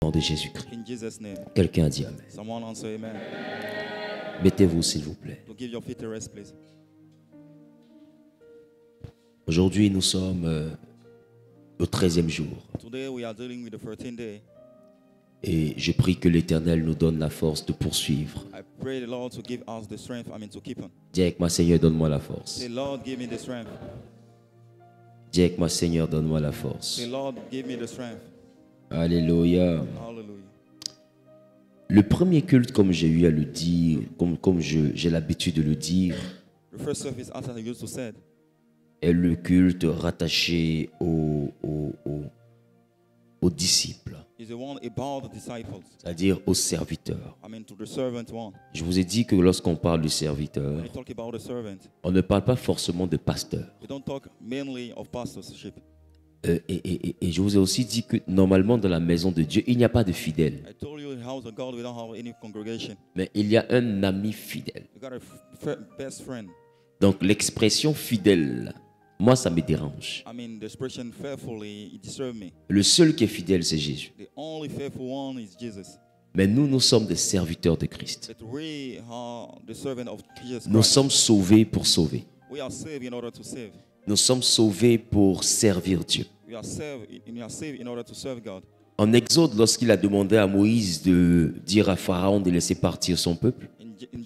Au nom de Jésus-Christ. In Jesus' name. Quelqu'un a dit Amen. Someone answer amen. Mettez-vous, s'il vous plaît. To give your feet a rest, please. Aujourd'hui, nous sommes au 13e jour. Today we are dealing with the 13th day. Et je prie que l'Éternel nous donne la force de poursuivre. I pray the Lord to give us the strength, to keep on. Dis avec moi, Seigneur, donne-moi la force. Say, Lord, give me the strength. Dis avec moi, Seigneur, donne-moi la force. Say, Lord, give me the strength. Alléluia. Hallelujah. Le premier culte, comme j'ai eu à le dire, comme j'ai l'habitude de le dire, The first service, as I used to say, est le culte rattaché aux disciples, is the one about the disciples. c'est-à-dire aux serviteurs. To the servant one. Je vous ai dit que lorsqu'on parle de serviteur, When you talk about the servant, on ne parle pas forcément de pasteur. we don't talk mainly of pastorship. Et je vous ai aussi dit que normalement dans la maison de Dieu, il n'y a pas de fidèle. I told you in the house of God we don't have any congregation. Mais il y a un ami fidèle. We got a best friend. Donc l'expression fidèle, moi ça me dérange. The expression faithfully, it disturbs me. Le seul qui est fidèle, c'est Jésus. The only faithful one is Jesus. Mais nous sommes des serviteurs de Christ. But we are the servant of Jesus Nous Christ. sommes sauvés pour sauver. We are saved in order to save. Nous sommes sauvés pour servir Dieu. We are saved in order to serve God. En Exode, lorsqu'il a demandé à Moïse de dire à Pharaon de laisser partir son peuple, In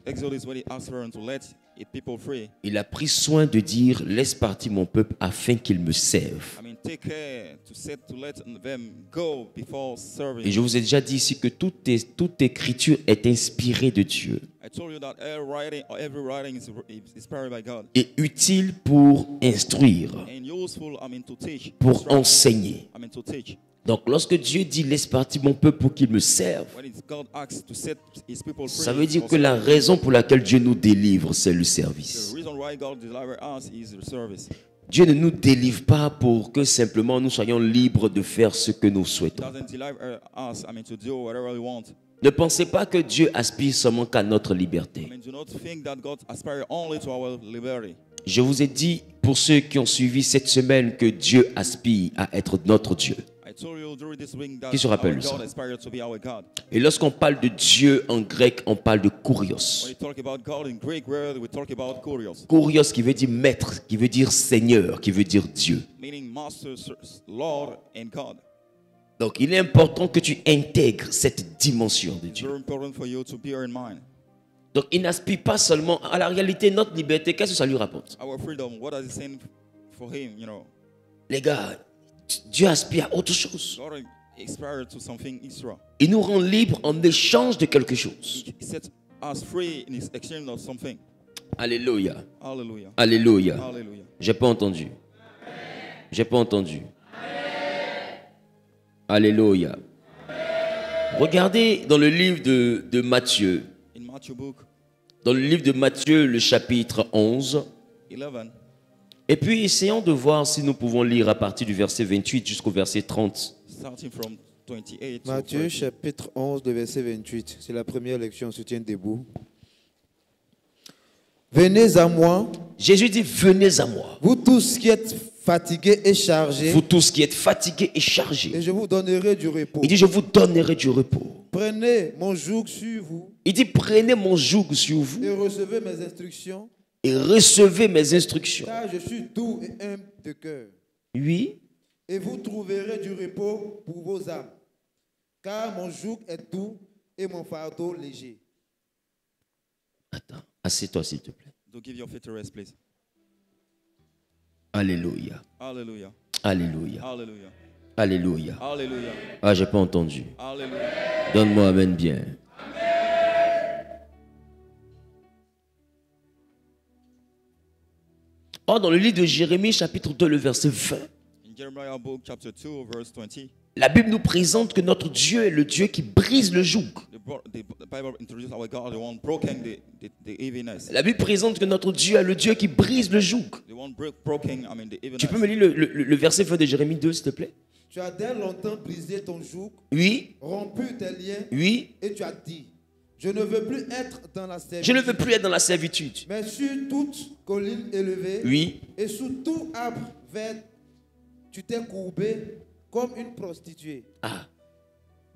Exodus, when he asked Pharaoh to let his people free, il a pris soin de dire laisse partir mon peuple afin qu'il me serve. take care to let them go before serving. Et je vous ai déjà dit ici que toute écriture est inspirée de Dieu I told you that every writing is inspired by God et utile pour instruire, and useful. To teach. pour enseigner. To teach. Donc lorsque Dieu dit laisse partir mon peuple pour qu'il me serve, When God asks to set his people free, ça veut dire que la raison pour laquelle Dieu nous délivre, c'est le service. the reason why God delivers us is the service. Dieu ne nous délivre pas pour que simplement nous soyons libres de faire ce que nous He souhaitons. doesn't deliver us, to do whatever we want. Ne pensez pas que Dieu aspire seulement qu'à notre liberté. Do not think that God aspires only to our liberty. Je vous ai dit, pour ceux qui ont suivi cette semaine, que Dieu aspire à être notre Dieu. I told you during this week that Qui se rappelle our ça? God aspires to be our God. Et lorsqu'on parle de Dieu en grec, on parle de kurios. When we talk about God in Greek word, we talk about kurios, Kurios qui veut dire maître, qui veut dire Seigneur, qui veut dire Dieu. meaning master, Lord, and God. Donc il est important que tu intègres cette dimension de It's Dieu. very important for you to bear in mind. Donc il n'aspire pas seulement à la réalité, notre liberté, qu'est-ce que ça lui rapporte? Our freedom, what does it stand for him, Les gars, Dieu aspire à autre chose. God aspires to something extra. Il nous rend libres en échange de quelque chose. He sets us free in his exchange of something. Alléluia. Hallelujah. Alléluia. Hallelujah. J'ai pas entendu. J'ai pas entendu. Alléluia. Regardez dans le livre de Matthieu. In Matthew book Dans le livre de Matthieu, le chapitre 11. 11, Et puis essayons de voir si nous pouvons lire à partir du verset 28 jusqu'au verset 30. starting from 28 to Matthieu 30. chapitre 11, le verset 28. C'est la première lecture, on se tient debout. Venez à moi, Jésus dit, venez à moi, vous tous qui êtes fatigués et chargés, vous tous qui êtes fatigués et chargés. et je vous donnerai du repos. Il dit, je vous donnerai du repos. Prenez mon joug sur vous Il dit, prenez mon joug sur vous et recevez mes instructions, et recevez mes instructions. car je suis doux et humble de cœur. Oui, Et vous trouverez du repos pour vos âmes, car mon joug est doux et mon fardeau léger. attends, assieds-toi s'il te plaît. To give your feet a rest, please. Alléluia, Hallelujah. alléluia, Hallelujah. alléluia. Hallelujah. Ah, j'ai pas entendu. Hallelujah. Donne-moi amen bien. Or, dans le livre de Jérémie, chapitre 2, le verset 20, In Jeremiah book chapter 2 verse 20, la Bible nous présente que notre Dieu est le Dieu qui brise le joug. the Bible introduces our God, the one broken the heaviness. La Bible présente que notre Dieu est le Dieu qui brise le joug. The one broken, the heaviness. Tu peux me lire le verset 20 de Jérémie 2, s'il te plaît? Tu as dès longtemps brisé ton joug, Oui, rompu tes liens, oui. et tu as dit, je ne veux plus être dans la servitude. Je ne veux plus être dans la servitude. Mais sur toute colline élevée, Oui. et sous tout arbre vert, tu t'es courbé comme une prostituée. Ah.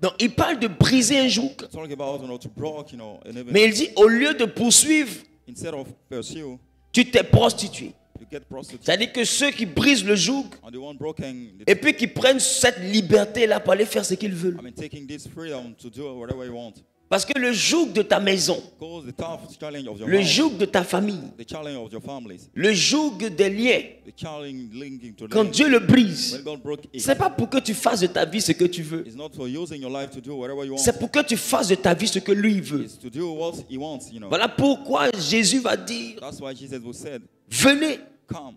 Donc, il parle de briser un joug. It's talking about, to break, an even. Mais il dit, au lieu de poursuivre, Instead of pursue, tu t'es prostitué. you get prostitute. C'est-à-dire que ceux qui brisent le joug, And the one broken, et puis qui prennent cette liberté-là pour aller faire ce qu'ils veulent. taking this freedom to do whatever you want. Parce que le joug de ta maison, Because the tough challenge of your le house, joug de ta famille, the challenge of your families, le joug des liens, the challenge linking to quand them, Dieu le brise, when God broke it, c'est pas pour que tu fasses de ta vie ce que tu veux. it's not for using your life to do whatever you want. C'est pour que tu fasses de ta vie ce que lui veut. It's to do what He wants, Voilà pourquoi Jésus va dire, That's why Jesus said, venez, come.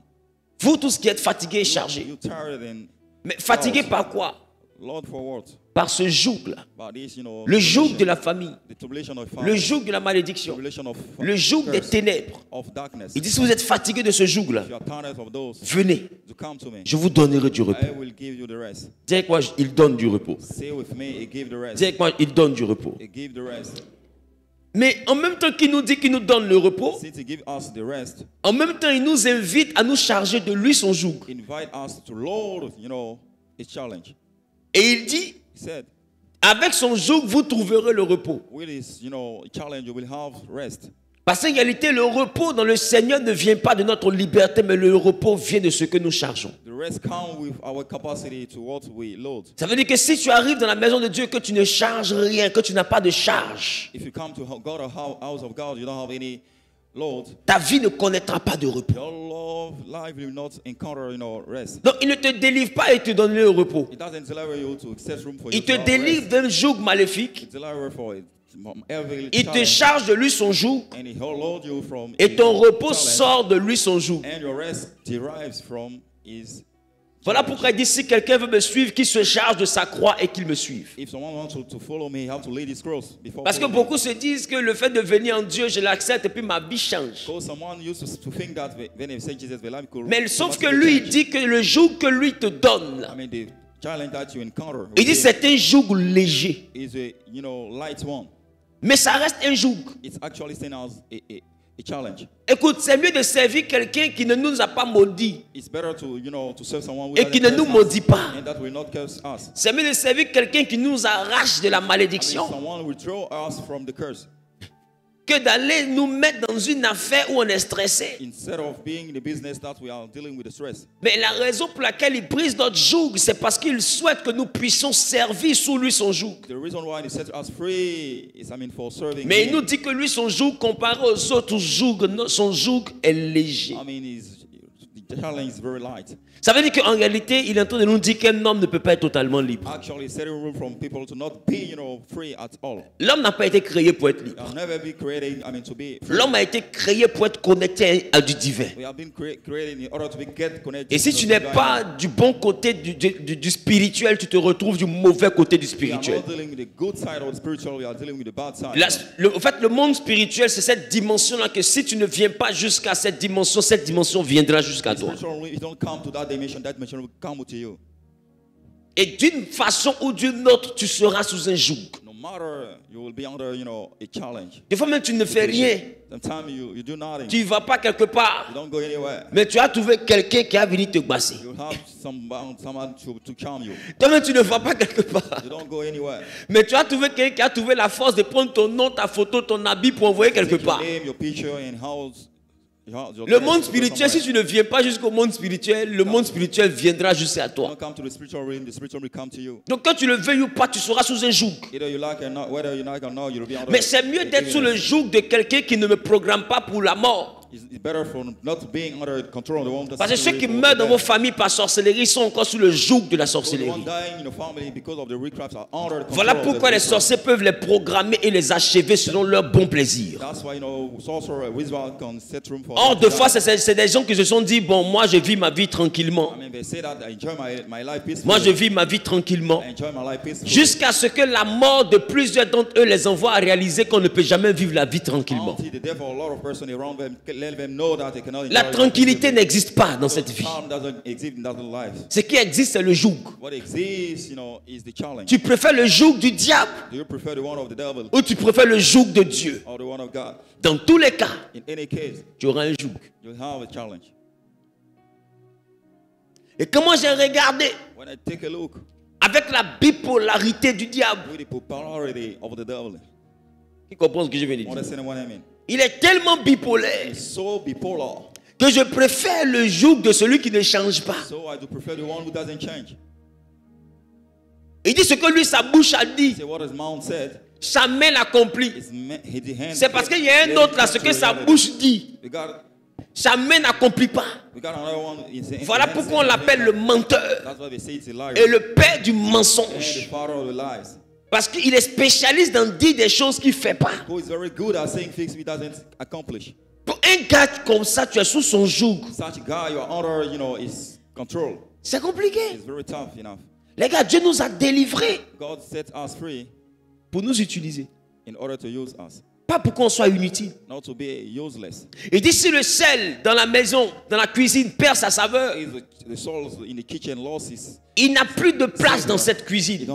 vous tous qui êtes fatigués et chargés. You tired and Mais fatigués par quoi? Lord for what? Par ce joug-là. But this, Le joug de la famille, the tribulation of le family, joug de la malédiction, tribulation of le joug des curse, ténèbres. of darkness. Il dit, si vous êtes fatigués de ce joug-là, If you are tired of those, venez, to come to me. je vous donnerai du repos. I will give you the rest. Dis avec moi, il donne du repos. Say with me, He give the rest. Dis avec moi, il donne du repos. He give the rest. Mais en même temps qu'il nous dit qu'il nous donne le repos, Since He give us the rest, en même temps il nous invite à nous charger de lui son joug. invite us to load, His challenge. Et il dit, He said, avec son joug, vous trouverez le repos. with His, challenge, you will have rest. Parce qu'en réalité, le repos dans le Seigneur ne vient pas de notre liberté, mais le repos vient de ce que nous chargeons. The rest comes with our capacity to what we load. Ça veut dire que si tu arrives dans la maison de Dieu, que tu ne charges rien, que tu n'as pas de charge, If you come to God, or house of God, you don't have any load. ta vie ne connaîtra pas de repos. Your life will not encounter, rest. Donc il ne te délivre pas et te donne le repos. It doesn't deliver you to set room for you Il to te have délivre rest. d'un joug maléfique. It delivers for it. Every Il te challenge. charge de lui son joug. And He load you from Et His ton repos challenge. sort de lui son joug. And your rest derives from His. Voilà pourquoi il dit, si quelqu'un veut me suivre, qu'il se charge de sa croix et qu'il me suive. If someone wants to follow me, he have to lay his cross before. Parce que following me. beaucoup se disent que le fait de venir en Dieu, je l'accepte et puis ma vie change. Because someone used to think that when they say Jesus, the life could Mais sauf que automatically lui, il change. dit que le joug que lui te donne, là, The challenge that you encounter il dit c'est un joug léger. is a light one. Mais ça reste un joug. It's actually seen as a challenge. Écoute, c'est mieux de servir quelqu'un qui ne nous a pas maudit It's better to serve someone who et qui ne nous maudit pas. and that will not curse us. C'est mieux de servir quelqu'un qui nous arrache de la malédiction Someone will throw us from the curse que d'aller nous mettre dans une affaire où on est stressé. instead of being in the business that we are dealing with the stress. Mais la raison pour laquelle il brise notre joug, c'est parce qu'il souhaite que nous puissions servir sous lui son joug. The reason why He set us free is, for serving. Mais il Him. nous dit que lui, son joug, comparé aux autres jougs, son joug est léger. The challenge is very light. Ça veut dire qu'en réalité, il est en train de nous dire qu'un homme ne peut pas être totalement libre. Actually, setting room from people to not be, free at all. L'homme n'a pas été créé pour être libre. We have never been created, to be free. L'homme a été créé pour être connecté à du divin. We have been created in order to get connected. Et si tu n'es pas du bon côté du spirituel, tu te retrouves du mauvais côté du We are spirituel. not dealing with the good side of the spiritual, we are dealing with the bad side. En fait, le monde spirituel, c'est cette dimension-là que si tu ne viens pas jusqu'à cette dimension viendra jusqu'à toi. Spiritual, if you don't come to that dimension will come to you. Et d'une façon ou d'une autre, tu seras sous un joug. No matter, you will be under, a challenge. Des fois même, tu ne fais rien. Sometimes you do nothing. Tu ne vas pas quelque part. You don't go anywhere. Mais tu as trouvé quelqu'un qui a venu te basser. You have someone to charm you. Toi-même, tu ne vas pas quelque part. You don't go anywhere. Mais tu as trouvé quelqu'un qui a trouvé la force de prendre ton nom, ta photo, ton habit pour envoyer quelque Take your part. name, your picture, and house. Le monde spirituel, si tu ne viens pas jusqu'au monde spirituel, le monde spirituel viendra jusqu'à toi. Come to the spiritual realm, the spiritual will come to you. Donc quand tu le veuilles ou pas, tu seras sous un joug. Either you like or not, whether you like or not, you'll be under. Mais c'est mieux d'être sous le joug de quelqu'un qui ne me programme pas pour la mort. It's better for not being under control of the one. Parce que ceux qui meurent dans vos familles par sorcellerie sont encore sous le joug de la sorcellerie. Voilà pourquoi les sorciers peuvent les programmer et les achever selon leur bon plaisir. Or, de fois, c'est des gens qui se sont dit, bon, moi je vis ma vie tranquillement. Moi je vis ma vie tranquillement. Jusqu'à ce que la mort de plusieurs d'entre eux les envoie à réaliser qu'on ne peut jamais vivre la vie tranquillement. La tranquillité n'existe pas dans cette vie. Ce qui existe, c'est le joug. Tu préfères le joug du diable ou tu préfères le joug de Dieu? Dans tous les cas, tu auras un joug. Et comment j'ai regardé avec la bipolarité du diable. with the popularity of the devil. Qui comprend ce que je viens de dire? Understand what I mean? Il est tellement bipolaire It's so bipolar. que je préfère le joug de celui qui ne change pas. So I do prefer the one who doesn't change. Il dit ce que lui, sa bouche a dit. Say what his mouth said. Sa main l'accomplit. C'est parce qu'il y a un autre là, ce que sa bouche dit. Sa main n'accomplit pas. Voilà pourquoi on l'appelle le menteur et le père du mensonge. Parce qu'il est spécialiste dans dire des choses qu'il ne fait pas. Pour un gars comme ça, tu es sous son joug. C'est compliqué. Les gars, Dieu nous a délivrés pour nous utiliser. Pas pour qu'on soit inutile. Il dit si le sel dans la maison, dans la cuisine perd sa saveur, il n'a plus de place dans cette cuisine.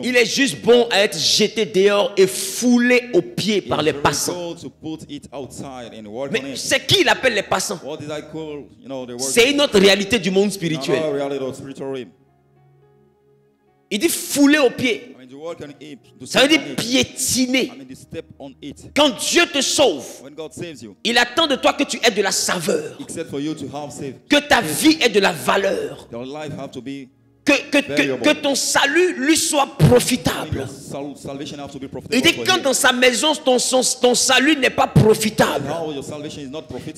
Il est juste bon à être jeté dehors et foulé aux pieds par les passants. Mais c'est qui il appelle les passants? C'est une autre réalité du monde spirituel. Il dit fouler aux pieds. Ça veut dire piétiner. Quand Dieu te sauve, il attend de toi que tu aies de la saveur, que ta vie ait de la valeur, que ton salut lui soit profitable. Il dit quand dans sa maison ton salut n'est pas profitable,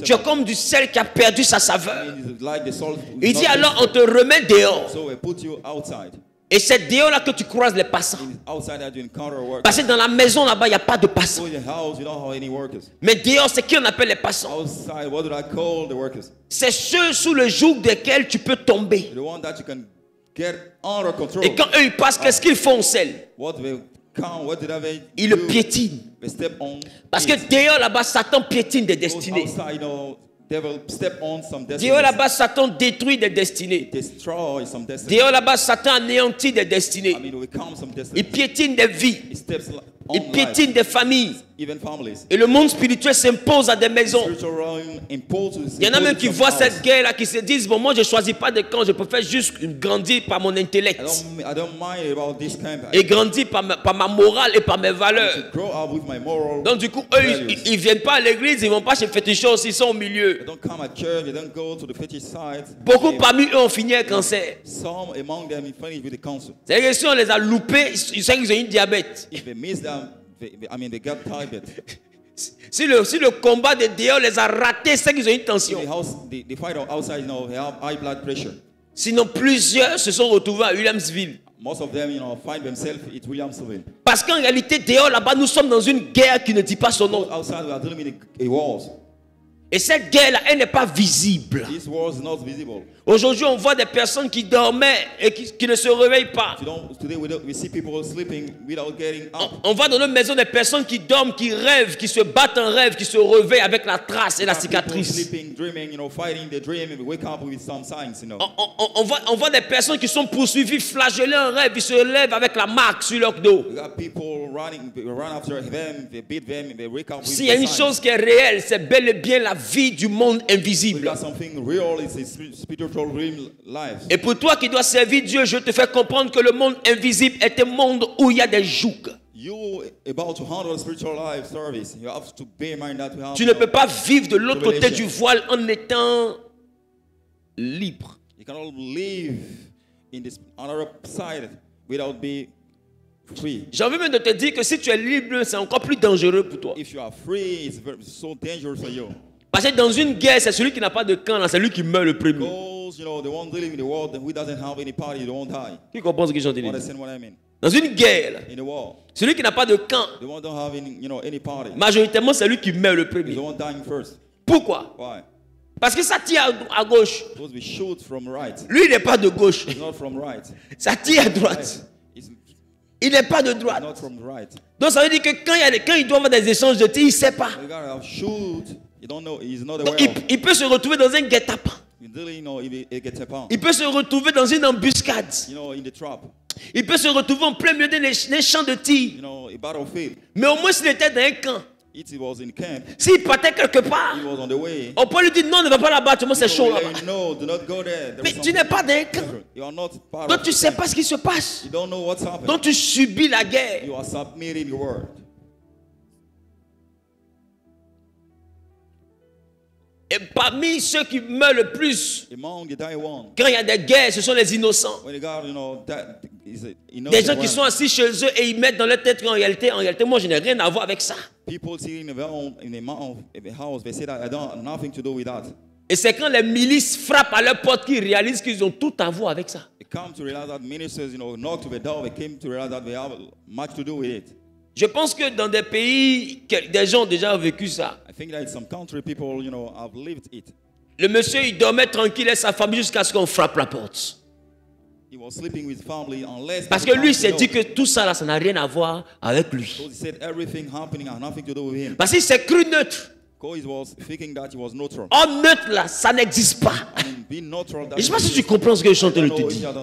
tu es comme du sel qui a perdu sa saveur. Il dit alors on te remet dehors. Et c'est dehors là que tu croises les passants. Parce que dans la maison là-bas, il n'y a pas de passants. Mais dehors, c'est qui on appelle les passants? C'est ceux sous le joug desquels tu peux tomber. Et quand eux ils passent, qu'est-ce qu'ils font au sel? Ils le piétinent. Parce que dehors là-bas, Satan piétine des destinées. Dehors là-bas, Satan détruit des destinées. Dehors là-bas, Satan anéantit des destinées. Il piétine des vies. Il piétine des familles. Et le monde spirituel s'impose à des maisons. Il y en a même qui voient cette guerre-là, qui se disent, bon, moi je ne choisis pas de camp, je préfère juste grandir par mon intellect. Et grandir par ma morale et par mes valeurs. Donc du coup, eux, ils ne viennent pas à l'église, ils ne vont pas chez féticheurs, ils sont au milieu. Beaucoup parmi eux ont fini avec cancer. C'est que si on les a loupés, ils savent qu'ils ont eu un diabète. Si le combat de dehors les a ratés, c'est qu'ils ont une tension. Sinon, plusieurs se sont retrouvés à Williamsville. Parce qu'en réalité, dehors là-bas, nous sommes dans une guerre qui ne dit pas son nom. Et cette guerre-là, elle n'est pas visible. Aujourd'hui, on voit des personnes qui dormaient et qui ne se réveillent pas. On voit dans nos maisons des personnes qui dorment, qui rêvent, qui se battent en rêve, qui se réveillent avec la trace et la cicatrice. On voit des personnes qui sont poursuivies, flagellées en rêve, ils se lèvent avec la marque sur leur dos. S'il y a une chose qui est réelle, c'est bel et bien la vie du monde invisible. Et pour toi qui dois servir Dieu, je te fais comprendre que le monde invisible est un monde où il y a des jougs. Tu ne peux pas vivre de l'autre côté du voile en étant libre. J'ai envie même de te dire que si tu es libre, c'est encore plus dangereux pour toi. Parce que dans une guerre, c'est celui qui n'a pas de camp, c'est lui qui meurt le premier. Qui comprend ce que j'ai dit? Dans une guerre, celui qui n'a pas de camp, majoritairement, c'est lui qui meurt le premier. Pourquoi? Parce que ça tire à gauche. Lui, il n'est pas de gauche. Ça tire à droite. Il n'est pas de droite. Donc ça veut dire que quand il doit avoir des échanges de tirs, il ne sait pas. Donc, il peut se retrouver dans un guet-apens. Il peut se retrouver dans une embuscade. Il peut se retrouver en plein milieu d'un champ de tir. Mais au moins s'il était dans un camp, S'il partait quelque part, on peut lui dire non, ne va pas là-bas, tout le monde c'est chaud là-bas. Mais tu n'es pas dans un camp. Donc tu ne sais pas ce qui se passe. Donc tu subis la guerre. Et parmi ceux qui meurent le plus, quand il y a des guerres, ce sont les innocents. Des gens qui sont assis chez eux et ils mettent dans leur tête qu'en réalité, moi je n'ai rien à voir avec ça. Et c'est quand les milices frappent à leur porte qu'ils réalisent qu'ils ont tout à voir avec ça. Je pense que dans des pays, des gens ont déjà vécu ça. Le monsieur, il dormait tranquille et sa famille jusqu'à ce qu'on frappe la porte. Parce que lui s'est dit que tout ça là, ça n'a rien à voir avec lui. Parce qu'il s'est cru neutre. Homme neutre là, ça n'existe pas. Et je ne sais pas si tu comprends ce que je suis en train de te dire.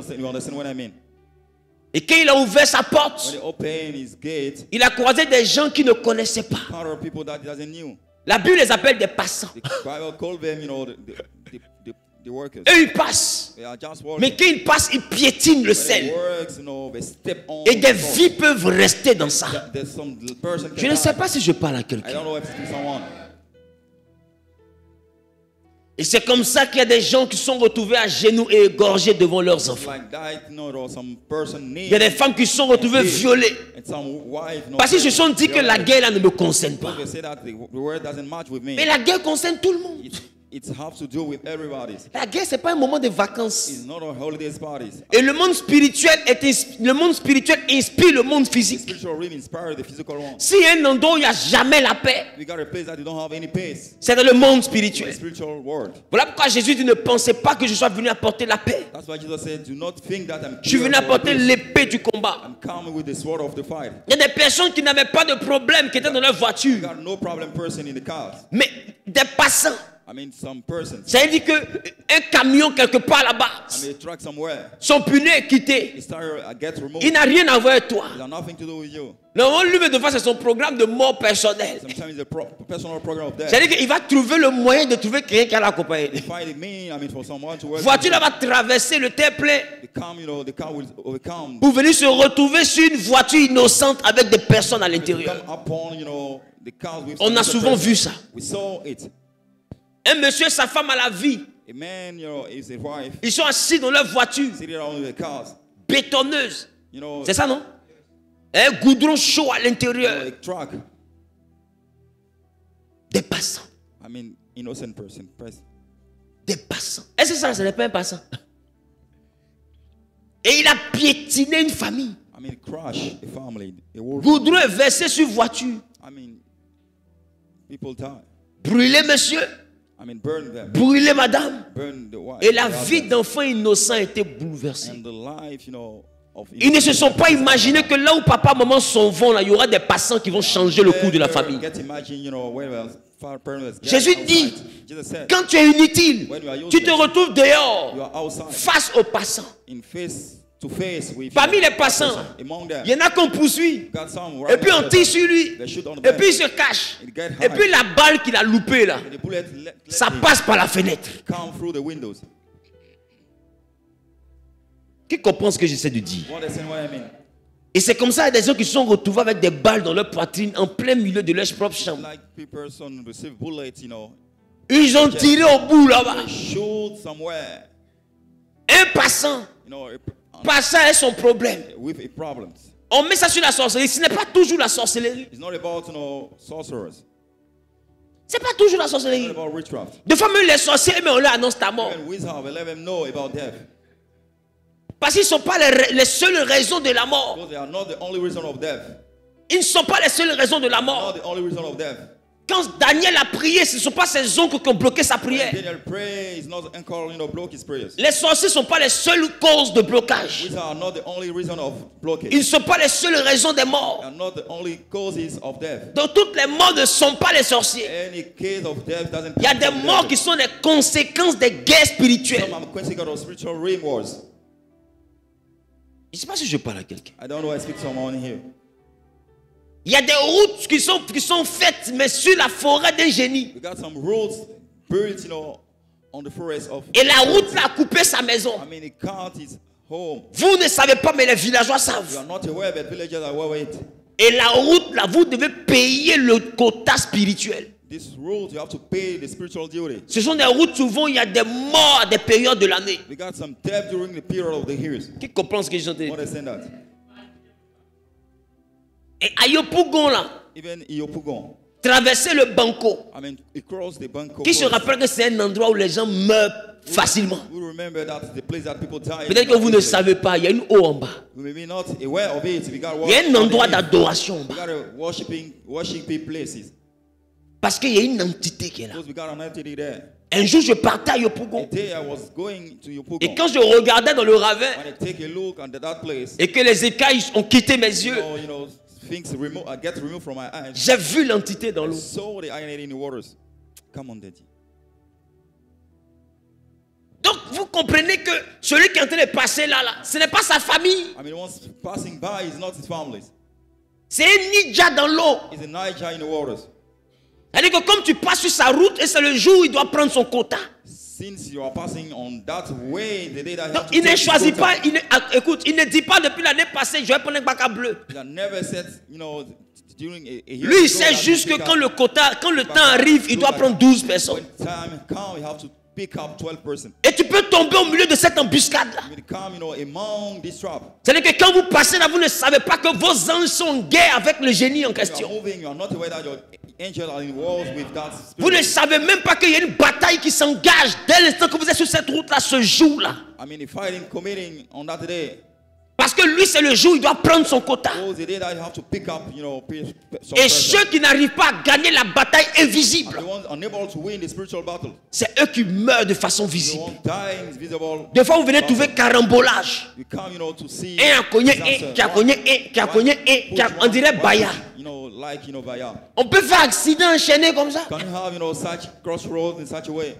Et quand il a ouvert sa porte, il a croisé des gens qu'il ne connaissait pas. La Bible les appelle des passants. Eux ils passent. Mais quand ils passent, ils piétinent le sel. Et des vies peuvent rester dans ça. Je ne sais pas si je parle à quelqu'un. Et c'est comme ça qu'il y a des gens qui sont retrouvés à genoux et égorgés devant leurs enfants. Il y a des femmes qui sont retrouvées violées. Parce qu'ils se sont dit que la guerre là ne me concerne pas. Mais la guerre concerne tout le monde. La guerre, ce n'est pas un moment de vacances. Et le monde spirituel inspire le monde physique. S'il y a un endroit où il n'y a jamais la paix, c'est dans le monde spirituel. Voilà pourquoi Jésus dit ne pensez pas que je sois venu apporter la paix. Je suis venu apporter l'épée du combat. Il y a des personnes qui n'avaient pas de problème, qui étaient dans leur voiture. Mais des passants. Ça veut dire qu'un camion quelque part là-bas, son pneu est quitté. Il n'a rien à voir avec toi. Non, lui met devant, c'est son programme de mort personnelle. C'est-à-dire qu'il va trouver le moyen de trouver quelqu'un qui a l'accompagné. Voiture là va traverser le terre-plein pour venir se retrouver sur une voiture innocente avec des personnes à l'intérieur. On a souvent vu ça. Un monsieur et sa femme à la vie. Ils sont assis dans leur voiture. Bétonneuse. C'est ça, non? Un goudron chaud à l'intérieur. Des passants. Des passants. Est-ce que ça, ce n'est pas un passant? Et il a piétiné une famille. Goudron est versé sur voiture. Brûlé monsieur. Brûler madame. Et la vie d'enfants innocents était bouleversée. Ils ne se sont pas imaginés que là où papa et maman s'en vont, là, il y aura des passants qui vont changer le cours de la famille. Jésus dit, quand tu es inutile, tu te retrouves dehors face aux passants. Parmi les passants, il y en a qu'on poursuit. Et puis on tire sur lui. Et puis il se cache. Et puis la balle qu'il a loupée là, ça passe par la fenêtre. Qui comprend ce que j'essaie de dire? Et c'est comme ça, il y a des gens qui se sont retrouvés avec des balles dans leur poitrine en plein milieu de leur propre chambre. Ils ont tiré au bout là-bas. Un passant. Passant est son problème. On met ça sur la sorcellerie. Ce n'est pas toujours la sorcellerie. C'est pas toujours la sorcellerie. Des fois même les sorciers, mais on leur annonce ta mort. Parce qu'ils ne sont pas les seules raisons de la mort. Ils ne sont pas les seules raisons de la mort. Quand Daniel a prié, ce ne sont pas ses oncles qui ont bloqué sa prière. Les sorciers ne sont pas les seules causes de blocage. Ils ne sont pas les seules raisons des morts. Donc toutes les morts ne sont pas les sorciers. Il y a des morts qui sont les conséquences des guerres spirituelles. Je ne sais pas si je parle à quelqu'un. Il y a des routes qui sont faites, mais sur la forêt d'un génie. We got some roads built, you know, on the forest of. Et la route là a coupé sa maison. I mean, it can't his home. Vous ne savez pas, mais les villageois savent. You are not aware, but villagers are aware of it. Et la route là, vous devez payer le quota spirituel. This route, you have to pay the spiritual duty. Ce sont des routes, souvent, il y a des morts à des périodes de l'année. We got some death during the period of the years. Qui comprend ce que je dis? Understand that? Et à Yopougon là, Even Yopougon, traverser le Banco. I mean, across the Banco. Qui se rappelle que c'est un endroit où les gens meurent facilement. We remember that the place that people die. Peut-être que vous ne savez pas, il y a une eau en bas. We may be not aware of it. We got Il y a un endroit d'adoration en we bas. got a worshiping places. Parce qu'il y a une entité qui est là. Because we got an entity there. Un jour, je partais à Yopougon. A day I was going to Yopougon. Et quand je regardais dans le ravin, When I take a look at that place, et que les écailles ont quitté mes yeux, you know, things get removed from my eyes. j'ai vu l'entité dans l'eau. Saw the iron in the waters. Come on, Daddy. Donc, vous comprenez que celui qui est en train de passer là, ce n'est pas sa famille. I mean, once passing by is not his family. C'est un ninja dans l'eau. He's a Niger in the waters. C'est-à-dire que comme tu passes sur sa route, et c'est le jour où il doit prendre son quota. Since you are passing on that way, the day that Donc, il ne choisit pas, écoute, il ne dit pas depuis l'année passée, je vais prendre un bac à bleu. Never said, you know, during a year. Lui, il sait juste que quand le temps arrive, il doit prendre 12 personnes. When time comes, you have to pick up 12 persons. Et tu peux tomber au milieu de cette embuscade-là. You come, you know, among this trap. C'est-à-dire que quand vous passez là, vous ne savez pas que vos anges sont en guerre avec le génie en You are question. moving, you are not aware that your angels are in wars with that Vous ne spirit. savez même pas qu'il y a une bataille qui s'engage dès l'instant que vous êtes sur cette route-là, ce jour-là. I mean, the fighting committing on that day. Parce que lui, c'est le jour où il doit prendre son quota. Was the day that you have to pick up, you know, some Et person. ceux qui n'arrivent pas à gagner la bataille invisible, The ones unable to win the spiritual battle. c'est eux qui meurent de façon The visible. one dying is visible. Des fois, vous venez trouver carambolage. You come, you know, to see. Un a cogné disaster. un, qui a cogné un, qui a cogné un, qui a, on dirait Baya. You know, like, you know, Baya. On peut faire accident enchaîné comme ça. Can you have, you know, such crossroads in such a way?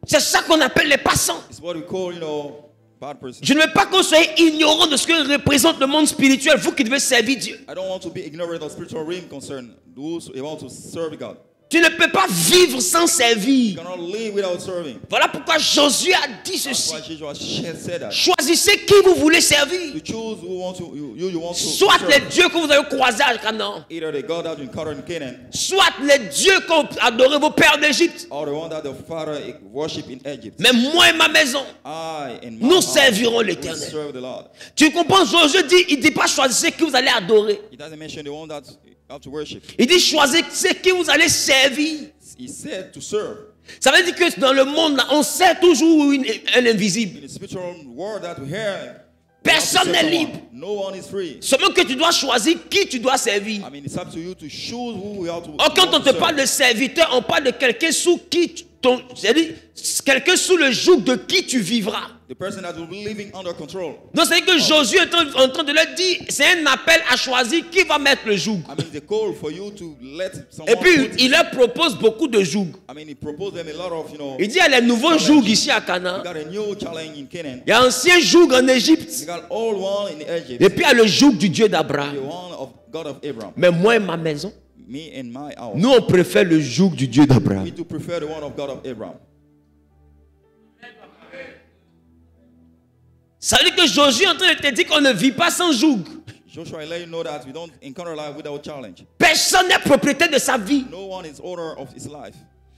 C'est ça qu'on appelle les passants. It's what we call, you know, bad person. Je ne veux pas que vous soyez ignorant de ce que représente le monde spirituel, vous qui devez servir Dieu. I don't want to be ignorant of spiritual realm concern. Those who want to serve God. Tu ne peux pas vivre sans You servir. cannot live without serving. Voilà pourquoi Josué a dit That's ceci. why Jesus said that. Choisissez qui vous voulez servir. You choose who want to, you want to Soit serve. les dieux que vous avez croisés à Canaan, Either the God that you encountered in Canaan, soit les dieux qu'ont adoré vos pères d'Égypte. or the one that the father worship in Egypt. Mais moi et ma maison, I and my nous house servirons will l'Éternel. serve the Lord. Tu comprends, Josué dit, il ne dit pas choisissez qui vous allez adorer. He doesn't mention the one that you have to worship. Il dit choisissez qui vous allez servir. He said to serve. Ça veut dire que dans le monde, là, on sert toujours un invisible. In the spiritual world that we hear, Personne n'est libre. no one is free. Seulement que tu dois choisir qui tu dois servir. I mean, it's up to you to choose who we have to. Or, quand on te parle de serviteur, on parle de quelqu'un sous qui c'est-à-dire quelqu'un sous le joug de qui tu vivras. The person that will be living under control. Donc c'est que Josué est en train de leur dire, c'est un appel à choisir qui va mettre le joug. I mean, the call for you to let someone. Et puis put il leur propose beaucoup de jougs. I mean, he proposed them a lot of, you know. Il dit, il y a les nouveaux jougs ici à We Canaan. got a new challenge in Canaan. Il y a ancien joug en We Égypte. got old one in Egypt. Et puis il y a le joug du Dieu The d'Abraham. one of God of Abraham. Mais moi et ma maison, Me and my house. nous on préfère le joug du Dieu d'Abraham. We do prefer the one of God of Abraham. Ça veut dire que Josué est en train de te dire qu'on ne vit pas sans joug. Joshua, I let you know that we don't encounter life without challenge. Personne n'est propriétaire de sa vie. No one is owner of his life.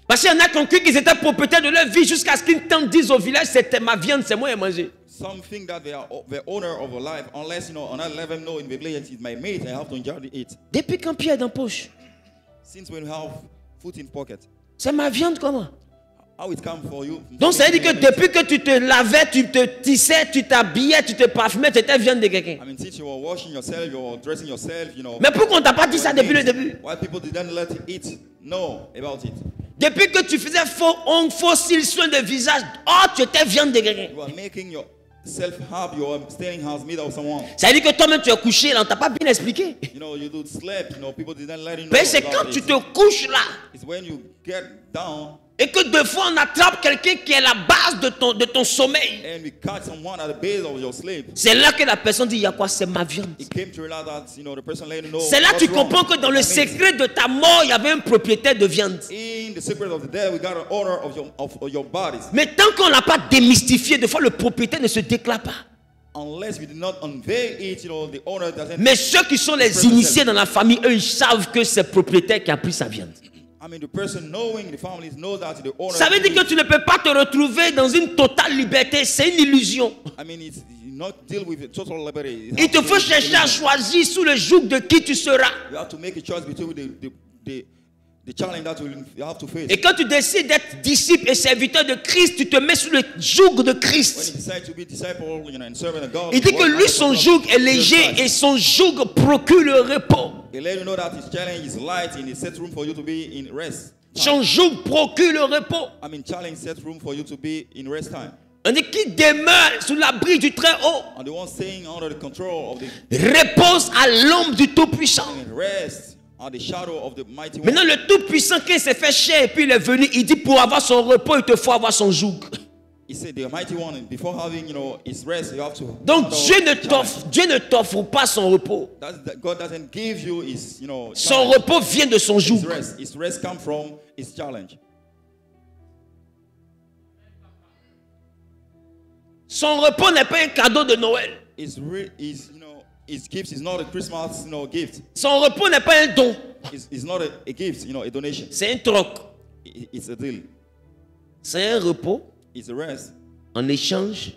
Parce qu'il y en a qui ont cru qu'ils étaient propriétaires de leur vie jusqu'à ce qu'ils t'en disent au village, c'était ma viande, c'est moi qui ai mangé. Some think that they are the owner of a life, unless, you know, on that level, know in the village it's my mate, I have to enjoy it. Depuis quand Pierre est dans la poche, Since when you have food in pocket, c'est ma viande comment? how it come for you? Donc ça veut dire que depuis que tu te lavais, tu te tissais, tu t'habillais, tu te parfumais, tu étais viande de quelqu'un. I mean, since you were washing yourself, you were dressing yourself, you know. Mais pourquoi on t'a pas dit ça depuis le début? Why people didn't let it know about it? Depuis que tu faisais faux ongles, faux cils, soins de visage, oh tu étais viande de quelqu'un. You are making yourself happy, you are staying house made of someone. Ça veut dire que toi-même tu es couché là, on t'a pas bien expliqué. You know, you do sleep, you know, people didn't let you know. Mais c'est about quand tu it. te couches là, It's when you get down Et que deux fois on attrape quelqu'un qui est la base de ton sommeil. And we catch someone at the base of your sleep. C'est là que la personne dit, il y a quoi? C'est ma viande. It came to realize that, the person letting you know. C'est là que tu comprends que dans le secret de ta mort, il y avait un propriétaire de viande. In the secret of the death, we got an owner of your bodies. Mais tant qu'on l'a pas démystifié, des fois le propriétaire ne se déclare pas. Unless we did not unveil it, the owner doesn't. Mais ceux qui sont les initiés dans la famille, eux, ils savent que c'est le propriétaire qui a pris sa viande. I mean, the person knowing, the family knows that the owner. Ça veut dire que tu ne peux pas te retrouver dans une totale liberté. C'est une illusion. I mean, it's not deal with total liberty. Il te faut chercher à choisir sous le joug de qui tu seras. You have to make a choice between the challenge that you have to face. Et quand tu décides d'être disciple et serviteur de Christ, tu te mets sous le joug de When Christ. you decide to be disciple, and serving God, Il dit que lui, son joug est léger et son joug procure le repos. he let you know that his challenge is light and he sets room for you to be in rest. Son joug procure le repos. I mean, challenge sets room for you to be in rest time. On dit qu'il demeure sous l'abri du Très-Haut. And the one staying under the control of the Repose à l'ombre du Tout-Puissant. rest on the shadow of the mighty one. Maintenant, le Tout-Puissant, qui s'est fait chair et puis il est venu, il dit pour avoir son repos, il te faut avoir son joug. He said, the mighty one, before having, his rest, you have to. Donc Dieu ne t'offre pas son repos. God doesn't give you his, Son challenge. repos vient de son joug. His rest comes from his challenge. Son repos n'est pas un cadeau de Noël. His gift is not a Christmas, gift. Son repos n'est pas un don. It's not a gift, a donation. C'est un troc. It's a deal. C'est un repos It's a rest en échange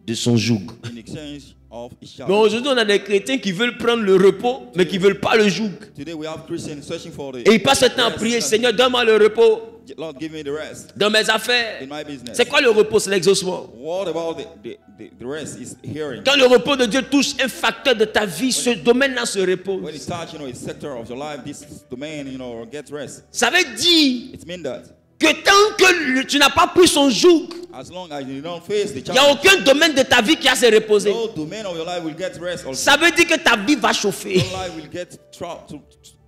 de son joug. in exchange of his Mais challenge. aujourd'hui, on a des chrétiens qui veulent prendre le repos, mais qui ne veulent pas le joug. Today we have Christians searching for the Et ils passent le temps à prier, Seigneur, donne-moi le repos Lord, give me the rest dans mes affaires. in my business. C'est quoi le repos? C'est l'exaucement. What about the rest is hearing. Quand le repos de Dieu touche un facteur de ta vie, ce domaine-là se repose. When it touch, a sector of your life, this domain, gets rest. Ça veut dire It means that que tant que tu n'as pas pris son joug, as long as you don't face the il n'y a challenge, aucun domaine de ta vie qui a se reposer. no domain of your life will get rest. Also. Ça veut dire que ta vie va chauffer. Your life will get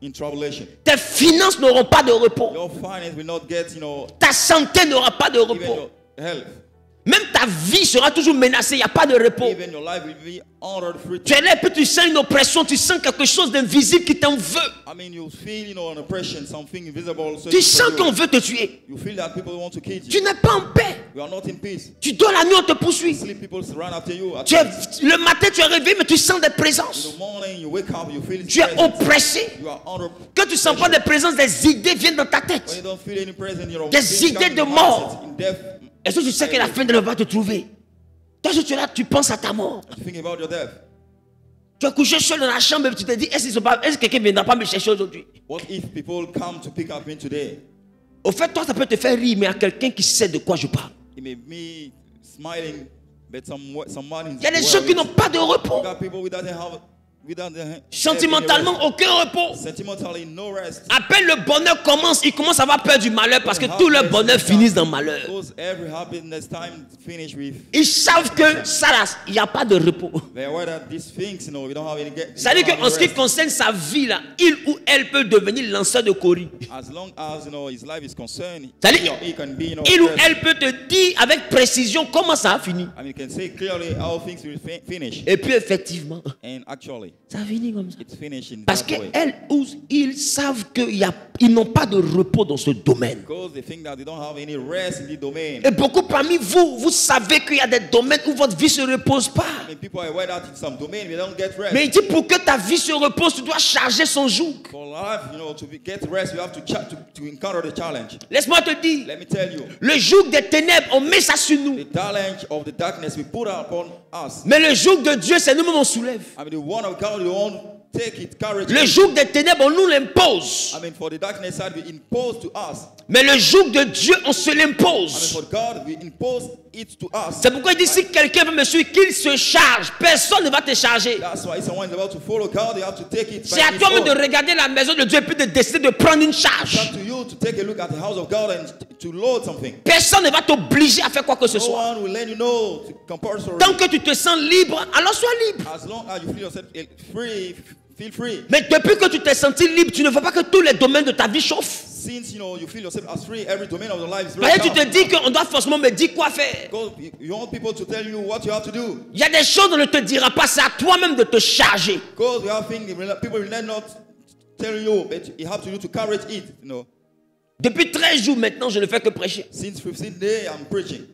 in troublation. Tes finances n'auront pas de repos. Your finance will not get, Ta santé n'aura pas de even repos. your health. Même ta vie sera toujours menacée, il n'y a pas de repos. Even your life will be under free. Tu es là et puis tu sens une oppression, tu sens quelque chose d'invisible qui t'en veut. I mean, you feel, an oppression, something invisible. Tu sens qu'on veut te tuer. You feel that people want to kill Tu you. n'es pas en paix. You are not in peace. Tu dors la nuit, on te poursuit. Sleep, people run after you. Le matin, tu es réveillé, mais tu sens des In présences. the morning, you wake up, you feel Tu es presence. oppressé. You are under. Quand tu ne sens pas des présences, des idées viennent dans ta When tête. you don't feel any presence, Des idées de mort. in death. Est-ce que tu sais que la fin ne va pas te trouver? Toi, tu es là, tu penses à ta mort. You think about your death. Tu es couché seul dans la chambre et tu te dis, est-ce que quelqu'un ne viendra pas me chercher aujourd'hui? What if people come to pick up me today? Au fait, toi, ça peut te faire rire, mais à quelqu'un qui sait de quoi je parle. It may be smiling, but someone Il y a des gens qui n'ont pas de repos. got people who doesn't have Sentimentalement, aucun repos. Sentimentally, no rest. À peine le bonheur commence, ils commencent à avoir peur du malheur parce que tout leur bonheur finit dans le malheur. Because every happiness time finish with. Ils savent que ça, il n'y a pas de repos. They're aware that these things, we don't have any. C'est-à-dire qu'en ce qui concerne sa vie, là, il ou elle peut devenir lanceur de coris. As long as his life is concerned, C'est-à-dire he can be, il ou elle peut te dire avec précision comment ça a fini. I mean, can say clearly how things will finish. Et puis effectivement, And actually, ça finit comme ça. it's finished in Parce that way. qu'elles ou ils savent qu'ils n'ont pas de repos dans ce domaine. Because they think that they don't have any rest in the domain. Et beaucoup parmi vous, vous savez qu'il y a des domaines où votre vie ne se repose pas. I mean, people are aware that in some domain we don't get rest. Mais il dit pour que ta vie se repose, tu dois charger son joug. For life, get rest, you have to encounter the challenge. Laisse-moi te dire, Let me tell you, le joug des ténèbres, on met ça sur nous. the challenge of the darkness we put upon us. Mais le joug de Dieu, c'est nous-mêmes on soulève. I mean, the one of God, the one take it, courage. Le joug des ténèbres, on nous l'impose. I mean, for the darkness side, we impose to us. Mais le joug de Dieu, on se I mean, l'impose. for God, we impose it to us. C'est pourquoi il dit si quelqu'un veut me suivre, qu'il se charge. Personne ne va te charger. That's why if someone is about to follow God, they have to take it C'est à by his toi-même de own. regarder la maison de Dieu et puis de décider de prendre une It's charge. up to you to take a look at the house of God and to load something. Personne ne va t'obliger à faire quoi que ce No soit. one will let you know to compulsory. Tant que tu te sens libre, alors sois libre. As long as you feel yourself free, Feel free. Mais depuis que tu t'es senti libre, tu ne veux pas que tous les domaines de ta vie chauffent. Since you feel yourself as free, every domain of your life is Parce que tu te dis qu'on doit forcément me dire quoi faire. Because you want people to tell you what you have to do. Il y a des choses qu'on ne te dira pas, c'est à toi-même de te charger. Because you have things people will not tell you, but you have to carry it, Depuis 13 jours maintenant, je ne fais que prêcher. Since 15 days, I'm preaching.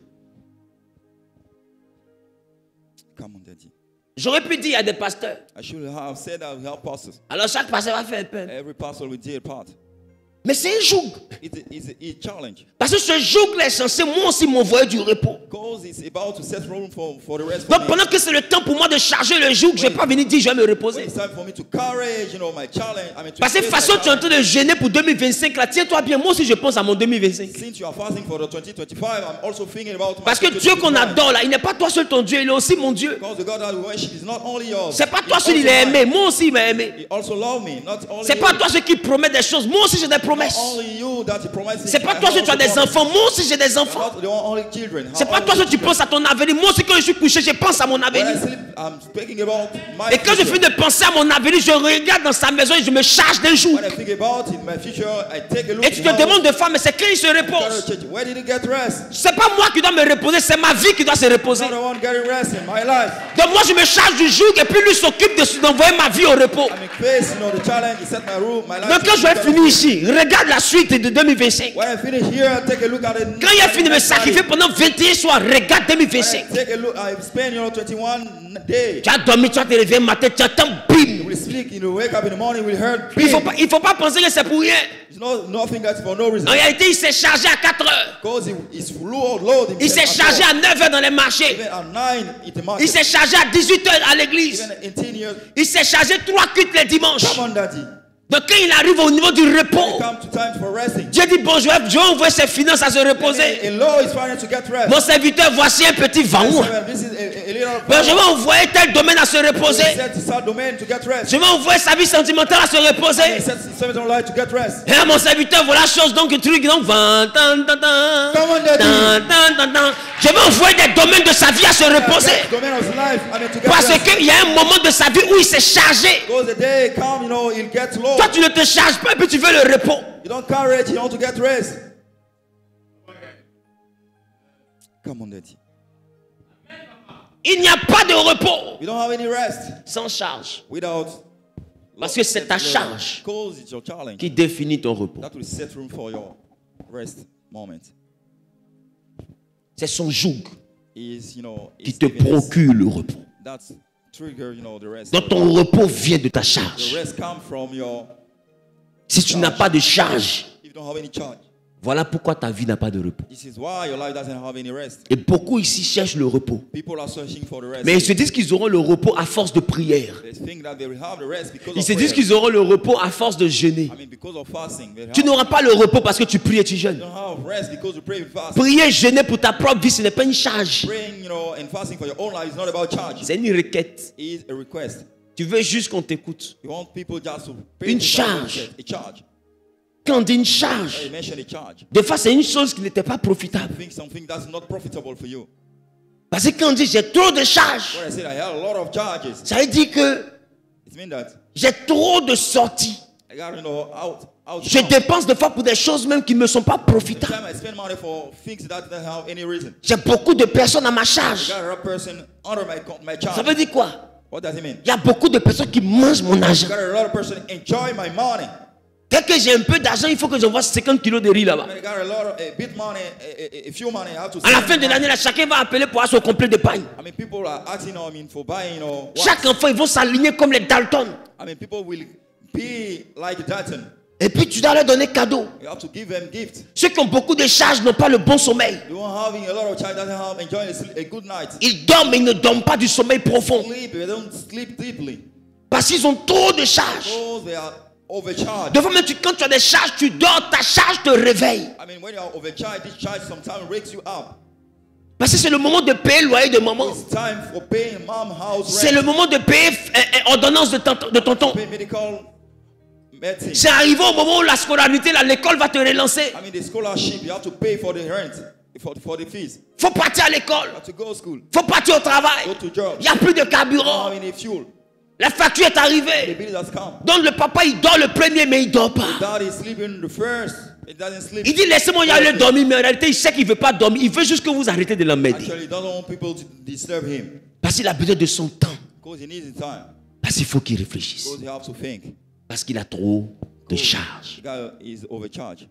Come on, Daddy. J'aurais pu dire à des pasteurs. I should have said that we have pastors. Alors chaque pasteur va faire un peu. Every pastor will do a part. Mais c'est un joug. It's a challenge. Parce que ce joug-là est censé moi aussi m'envoyer du repos. Because it's about to set room for the rest. Donc pendant que c'est le temps pour moi de charger le joug, je ne vais pas venir dire je vais me reposer. It's time for me to carry, my challenge. Parce que de toute façon tu es en train de gêner pour 2025 là, tiens-toi bien. Moi aussi je pense à mon 2025. Since you are fasting for the 2025, I'm also thinking about my. Parce que Dieu qu'on adore là, il n'est pas toi seul ton Dieu, il est aussi mon Dieu. Because the God that we worship is not only yours. C'est pas toi seul il est aimé, moi aussi il m'a aimé. He also love me, not only. C'est pas toi seul qui promet des choses, moi aussi j'ai des promesses. C'est pas toi seul tu as des enfants, moi aussi j'ai des enfants. C'est pas toi seul tu penses à ton avenir, moi aussi quand je suis couché je pense à mon avenir. Et quand je finis de penser à mon avenir, je regarde dans sa maison et je me charge d'un jour. Et tu te demandes de fois, mais c'est quand il se repose? C'est pas moi qui dois me reposer, c'est ma vie qui doit se reposer. Donc moi je me charge du jour et puis lui s'occupe d'envoyer ma vie au repos. Donc quand je vais finir ici, regarde la suite de 2025. Quand il a fini de me sacrifier pendant 21 soirs, regarde 2025. Tu as dormi, tu as te réveillé matin, tu entends bim. Il faut pas penser que c'est pour rien. En réalité, il s'est chargé à 4 heures. Il s'est chargé à 9 heures dans les marchés. Il s'est chargé à 18 heures à l'église. Il s'est chargé 3 cultes les dimanches. Donc quand il arrive au niveau du repos, Dieu dit bon, je vais envoyer ses finances à se reposer. Mon serviteur, voici un petit vaou. Je vais envoyer tel domaine à se reposer. Je vais envoyer sa vie sentimentale à se reposer. Et mon serviteur, voilà chose donc truc donc je vais envoyer des domaines de sa vie à se reposer. Parce qu'il y a un moment de sa vie où il s'est chargé. Toi tu ne te charges pas et puis tu veux le repos. Il n'y a pas de repos sans charge. Parce que c'est ta charge qui définit ton repos. C'est son joug qui te procure le repos. Donc ton repos vient de ta charge. Si tu n'as pas de charge, voilà pourquoi ta vie n'a pas de repos. Et beaucoup ici cherchent le repos. Mais ils se disent qu'ils auront le repos à force de prière. Ils se disent qu'ils auront le repos à force de jeûner. Tu n'auras pas le repos parce que tu pries et tu jeûnes. Prier et jeûner pour ta propre vie, ce n'est pas une charge. C'est une requête. Tu veux juste qu'on t'écoute. Une charge. Quand on dit une charge, des fois c'est une chose qui n'était pas profitable. Parce que quand on dit j'ai trop de charges, ça veut dire que j'ai trop de sorties. Je dépense des fois pour des choses même qui ne me sont pas profitables. J'ai beaucoup de personnes à ma charge. Ça veut dire quoi? Il y a beaucoup de personnes qui mangent mon argent. Dès que j'ai un peu d'argent, il faut que j'envoie 50 kilos de riz là-bas. À la fin de l'année, chacun va appeler pour avoir son complet de paille. Chaque enfant, ils vont s'aligner comme les Dalton. Et puis tu dois leur donner cadeau. Ceux qui ont beaucoup de charges n'ont pas le bon sommeil. Ils dorment mais ils ne dorment pas du sommeil profond. Parce qu'ils ont trop de charges. De fois même quand tu as des charges, tu dors, ta charge te réveille. Parce que c'est le moment de payer le loyer de maman. C'est le moment de payer ordonnance de tonton. C'est arrivé au moment où la scolarité, l'école va te relancer. Faut partir à l'école. Faut partir au travail. Il n'y a plus de carburant. La facture est arrivée. The bill has come. Donc le papa, il dort le premier, mais il ne dort pas. Dad is sleeping the first. It doesn't sleep. Il dit, laissez-moi y aller dormir, mais en réalité, il sait qu'il ne veut pas dormir. Il veut juste que vous arrêtez de l'emmerder. Actually, he doesn't want people to disturb him. Parce qu'il a besoin de son temps. Because he needs his time. Parce qu'il faut qu'il réfléchisse. Because he has to think. Parce qu'il a trop de charges. The guy is overcharged.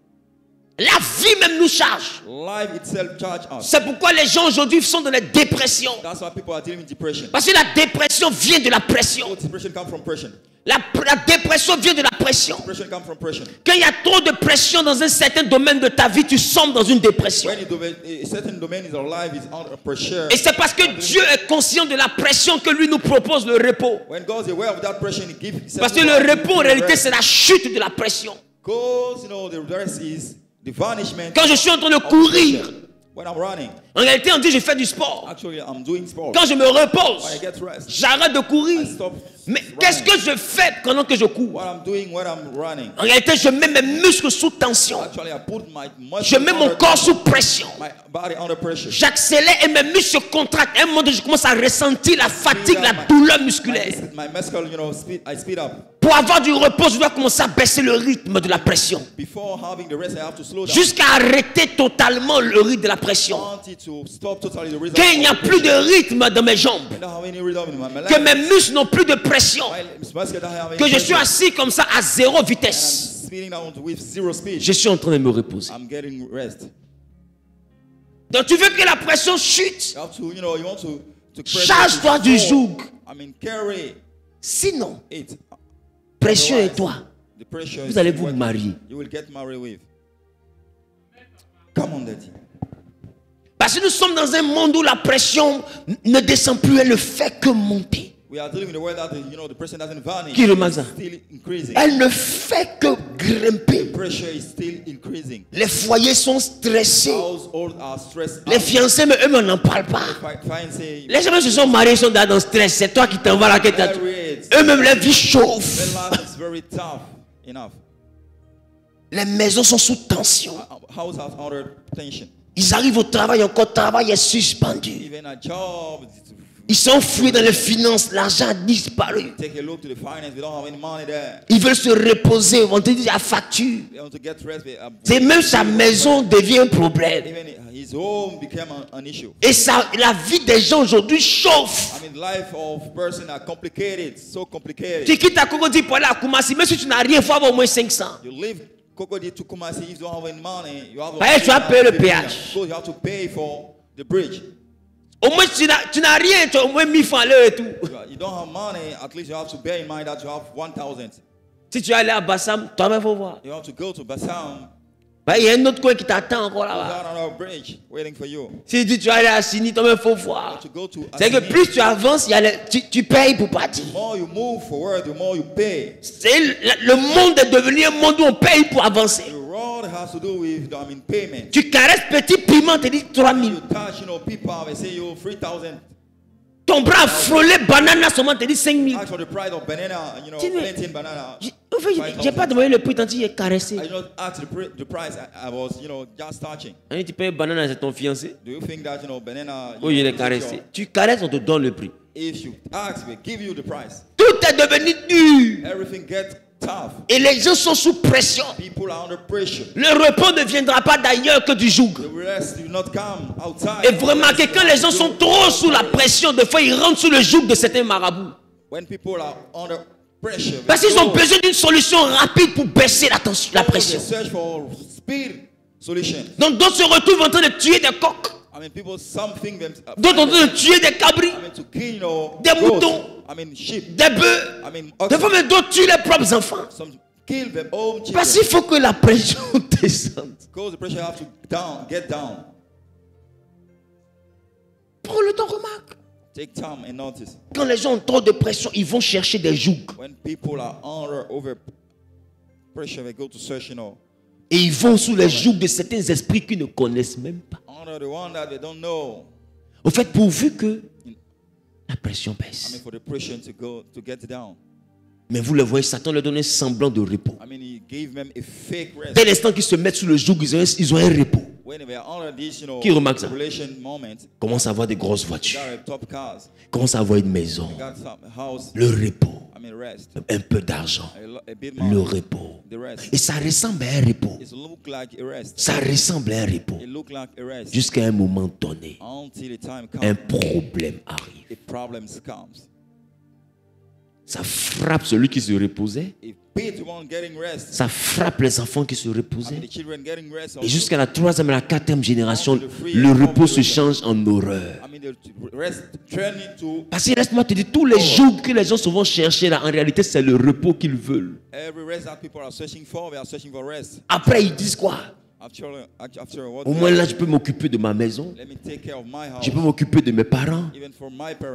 La vie même nous charge. Life itself charge us. C'est pourquoi les gens aujourd'hui sont dans la dépression. That's why people are dealing with depression. Parce que la dépression vient de la pression. So depression comes from pressure. La dépression vient de la pression. Depression comes from pressure. Quand il y a trop de pression dans un certain domaine de ta vie, tu sombres dans une dépression. When a certain domain of our life is under pressure. Et c'est parce que Dieu est conscient de la pression que lui nous propose le repos. When God is aware of that pressure, he gives. Parce que le repos en réalité c'est la chute de la pression. Because the rest is the vanishment. Quand je suis en train de courir, when I'm running, en réalité on dit je fais du sport. Actually, I'm doing sport. Quand je me repose, When I get rest, j'arrête de courir. I stop Mais running. qu'est-ce que je fais pendant que je cours? What I'm doing when I'm running. En réalité, je mets mes muscles sous tension. Actually, I put my muscles Je mets mon corps sous pression. My body under pressure. J'accélère et mes muscles se contractent. À un moment donné, je commence à ressentir la fatigue, la douleur musculaire. My muscle, I speed up. Pour avoir du repos, je dois commencer à baisser le rythme de la pression. Before having the rest, I have to slow down. Jusqu'à arrêter totalement le rythme de la pression. I wanted to stop totally the rhythm. Quand il n'y a plus de rythme dans mes jambes, I don't have any rhythm in my que legs. mes muscles n'ont plus de pression, My muscles don't have any que je suis pressure. assis comme ça à zéro And vitesse, I'm speeding down with zero speed. je suis en train de me reposer. I'm getting rest. Donc tu veux que la pression chute? You have to, you want to press Charge-toi it du before. joug. Carry Sinon, it. pression et Otherwise, toi, the pressure vous is allez vous what marier. You will get married with. Come on, Daddy. Parce que nous sommes dans un monde où la pression ne descend plus, elle ne fait que monter. We are dealing with a world that the pressure doesn't vanish. Qui remarque ça? It's still increasing. Elle ne fait que grimper. The pressure is still increasing. Les foyers sont stressés. Households are stressed Les out. fiancés, mais eux, on n'en parle pas. Fiancé, Les gens qui se sont mariés sont dans le stress. C'est toi qui t'en vas là. married. Eux-mêmes, leur vie Their chauffe. life is very tough enough. Les maisons sont sous tension. House has under tension. Ils arrivent au travail, encore le travail est suspendu. Even a job, Ils sont fouillés dans les finances, l'argent a disparu. take a look to the finance. We don't have any money there. Ils veulent se reposer, on te dit la facture. They want to get rest. C'est même sa maison devient un problème. Even his home became an issue. Et ça, la vie des gens aujourd'hui chauffe. Life of person are complicated, so complicated. Tu quittes à Cocody pour aller à Kumasi, même si tu n'as rien, il faut avoir au moins 500. You leave Cocody to Kumasi, if you don't have any money, you have Tu vas payer le péage. So you have to pay for the bridge. Au moins tu n'as rien, tu as au moins 1000 francs là et tout. You don't have money, at least you have to bear in mind that you have 1,000. Si tu es allé à Bassam, toi-même il faut voir. You have to go to Bassam. Il y a un autre coin qui t'attend encore là-bas. There's another bridge waiting for you. Si tu es allé à Sini, toi-même il faut voir. To go to C'est que Assini. plus tu avances, tu payes pour partir. The more you move forward, the more you pay. Le monde est devenu un monde où on paye pour avancer. The road has to do with, payment. Tu caresses petit piment, te dit 3000. You touch, people, they say you 3,000. Ton bras frôlé banana seulement te dit 5000. Ask for the price of banana, plantain banana. J'ai pas demandé le prix tant que j'ai caressé. I not asked the price. I was, just touching. Tu payes banana, c'est ton fiancé? Do you think that, banana... Oui, je l'ai caressé. Tu caresses, on te donne le prix. If you ask, we give you the price. Tout est devenu dur. Everything gets tough. Et les gens sont sous pression. People are under pressure. Le repos ne viendra pas d'ailleurs que du joug. The rest do not come outside. Et vous remarquez, quand les gens sont trop sous la pression, des fois ils rentrent sous le joug de certains marabouts. When people are under pressure, Parce qu'ils ont besoin d'une solution rapide pour baisser la pression. they search for speed solution. Donc d'autres se retrouvent en train de tuer des coqs. People something them. D'autres en train de tuer des cabris, To kill, des goats. moutons, Sheep. des bœufs. Des fois même d'autres tuent les propres enfants. Some kill them own children. Parce qu'il faut que la pression descende. Because the pressure have to get down. Prends le temps, remarque. Take time and notice. Quand les gens ont trop de pression, ils vont chercher des jougs. When people are over pressure, they go to search, Et ils vont sous les jougs de certains esprits qu'ils ne connaissent même pas. Under the one that they don't know. Au fait, pourvu que la pression baisse. For the pressure to get down. Mais vous le voyez, Satan leur donne un semblant de repos. He gave them a fake rest. Dès l'instant qu'ils se mettent sous le joug, ils ont un repos. Qui remarque ça? Commence à avoir des grosses voitures. Commence à avoir une maison. Le repos. Un peu d'argent. Le repos. Et ça ressemble à un repos. Ça ressemble à un repos. Jusqu'à un moment donné, un problème arrive. Ça frappe celui qui se reposait. Ça frappe les enfants qui se reposaient. Et jusqu'à la 3e et la 4e génération, le repos se change en horreur. Parce que laisse-moi te dire, tous les jours que les gens se vont chercher là, en réalité, c'est le repos qu'ils veulent. Après, ils disent quoi? Au moins là, je peux m'occuper de ma maison. Je peux m'occuper de mes parents.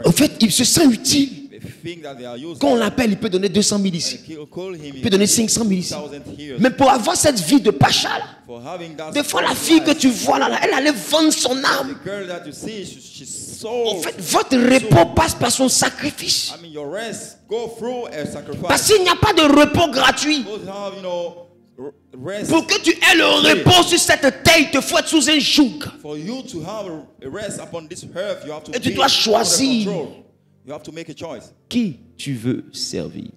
En fait, il se sent utile. Quand on l'appelle, il peut donner 200 000 ici. Il peut donner 500 000 ici. Mais pour avoir cette vie de pacha là, des fois la fille que tu vois là, elle allait vendre son âme. En fait, votre repos passe par son sacrifice. Parce qu'il n'y a pas de repos gratuit. Pour que tu aies le repos sur cette terre, il te faut être sous un joug. Et tu dois choisir qui tu veux servir.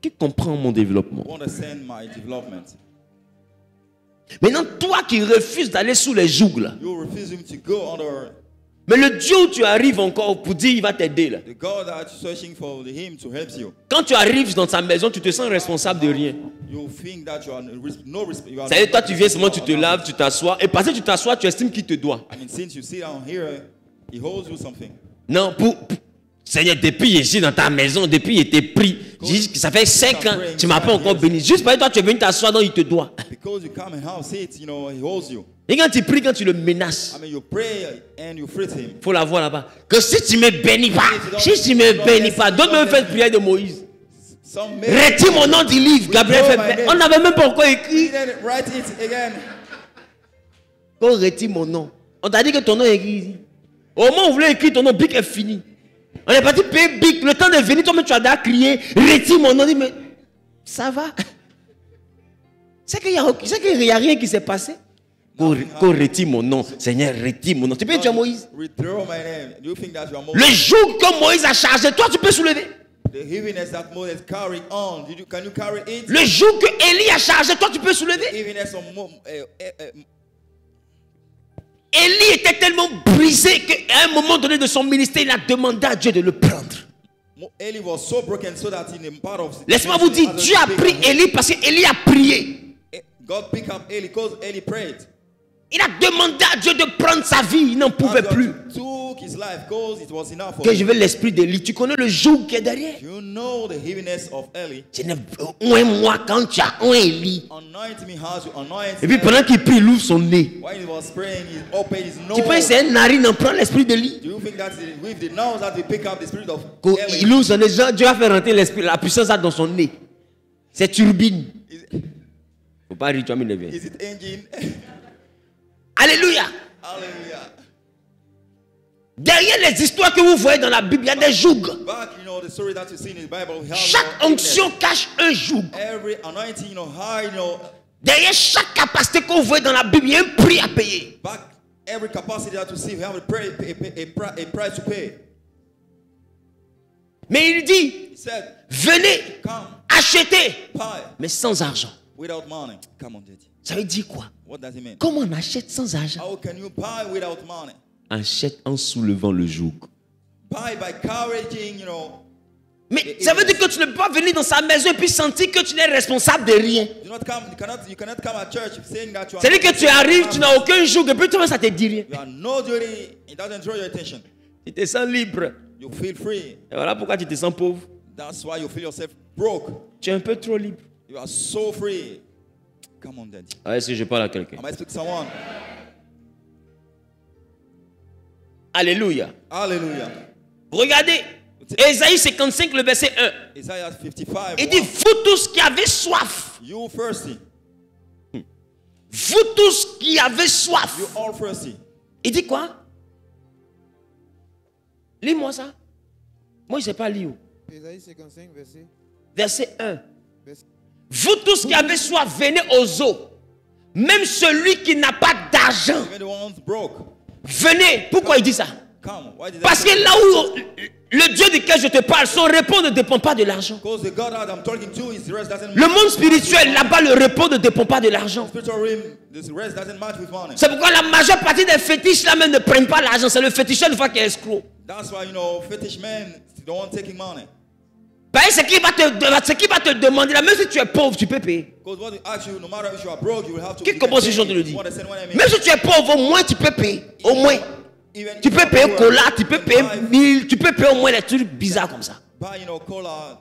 Qui comprend mon développement? Maintenant, toi qui refuses d'aller sous les jougs là, mais le Dieu où tu arrives encore pour dire il va t'aider là. Quand tu arrives dans sa maison, tu te sens responsable de rien. Ça veut dire, toi tu viens seulement, tu te laves, tu t'assois. Et parce que tu t'assois, tu estimes qu'il te doit. Non, Seigneur, depuis ici dans ta maison, depuis il était pris, ça fait 5 ans, tu ne m'as pas encore béni. Juste parce que toi tu es venu t'asseoir, donc il te doit. Et quand tu pries, quand tu le menaces, il faut la voir là-bas. Que si tu ne me bénis pas, d'autres me font prière de Moïse. Retire mon nom du livre. Gabriel fait, on n'avait même pas encore écrit. Qu'on retire mon nom. On t'a dit que ton nom est écrit. Au moment où vous voulez écrire ton nom, Bic est fini. On est parti payer Bic. Le temps de venir, toi-même tu as déjà crié. Retire mon nom. Dit, mais ça va. C'est qu'il n'y a rien qui s'est passé. Qu'on retire mon nom. Seigneur, retire mon nom. Tu peux dire Moïse. Le jour que Moïse a chargé, toi tu peux soulever. Le jour que Élie a chargé, toi tu peux soulever. Élie était tellement brisé qu'à un moment donné de son ministère, il a demandé à Dieu de le prendre. Laissez-moi vous dire, Dieu a pris Élie parce qu'Élie a prié. Il a demandé à Dieu de prendre sa vie. Il n'en pouvait plus. Que je veux l'esprit d'Élie. Tu connais le joug qui est derrière. Moi quand tu as un Élie. Et puis pendant qu'il prie, il ouvre son nez. Tu penses que c'est un narine en prend l'esprit d'Élie? Il ouvre son nez. Dieu va faire rentrer l'esprit, la puissance dans son nez. C'est turbine. Faut pas rire, tu vas me lever. Alléluia. Alléluia. Derrière les histoires que vous voyez dans la Bible, il y a des jougs. Chaque onction cache un joug. Derrière chaque capacité que vous voyez dans la Bible, il y a un prix à payer. Mais il dit, venez, achetez, mais sans argent. Ça veut dire quoi? Comment on achète sans argent? Achète en soulevant le joug. Mais ça veut dire que tu ne peux pas venir dans sa maison et puis sentir que tu n'es responsable de rien. C'est-à-dire que tu arrives, tu n'as aucun joug et puis toi ça ne te dit rien. Tu te sens libre. Et voilà pourquoi tu te sens pauvre. Tu es un peu trop libre. Est-ce que je parle à quelqu'un? Alléluia. Alléluia. Regardez, Ésaïe 55, le verset 1. Il dit, vous tous qui avez soif. Vous tous qui avez soif. Il dit quoi? Lis-moi ça. Moi, je ne sais pas lire. Ésaïe 55, verset 1. Vous tous qui avez soif, venez aux eaux. Même celui qui n'a pas d'argent. Even the ones broke. Venez. Pourquoi il dit ça? Come. Why did Parce que là où le Dieu duquel je te parle, son repos ne dépend pas de l'argent. Because the God that I'm talking to, his rest doesn't Le monde spirituel, là-bas, le repos ne dépend pas de l'argent. spiritual realm, this rest doesn't match with money. C'est pourquoi la majeure partie des fétiches là même ne prennent pas l'argent. C'est le féticheur une fois qui est escroc. That's why, you know, fetish men don't want taking money. Ben, ce qui va te demander là, même si tu es pauvre, tu peux payer. Because what they ask you, no matter if you are broke, you will have to. Qui commence ce genre de le dire? What I said when I mean. Même si tu es pauvre, au moins tu peux payer. Au moins. Even Tu if peux you are payer poor, cola, tu you peux can payer buy- 1000, tu peux payer au moins des trucs bizarres comme ça. Buy, you know, cola,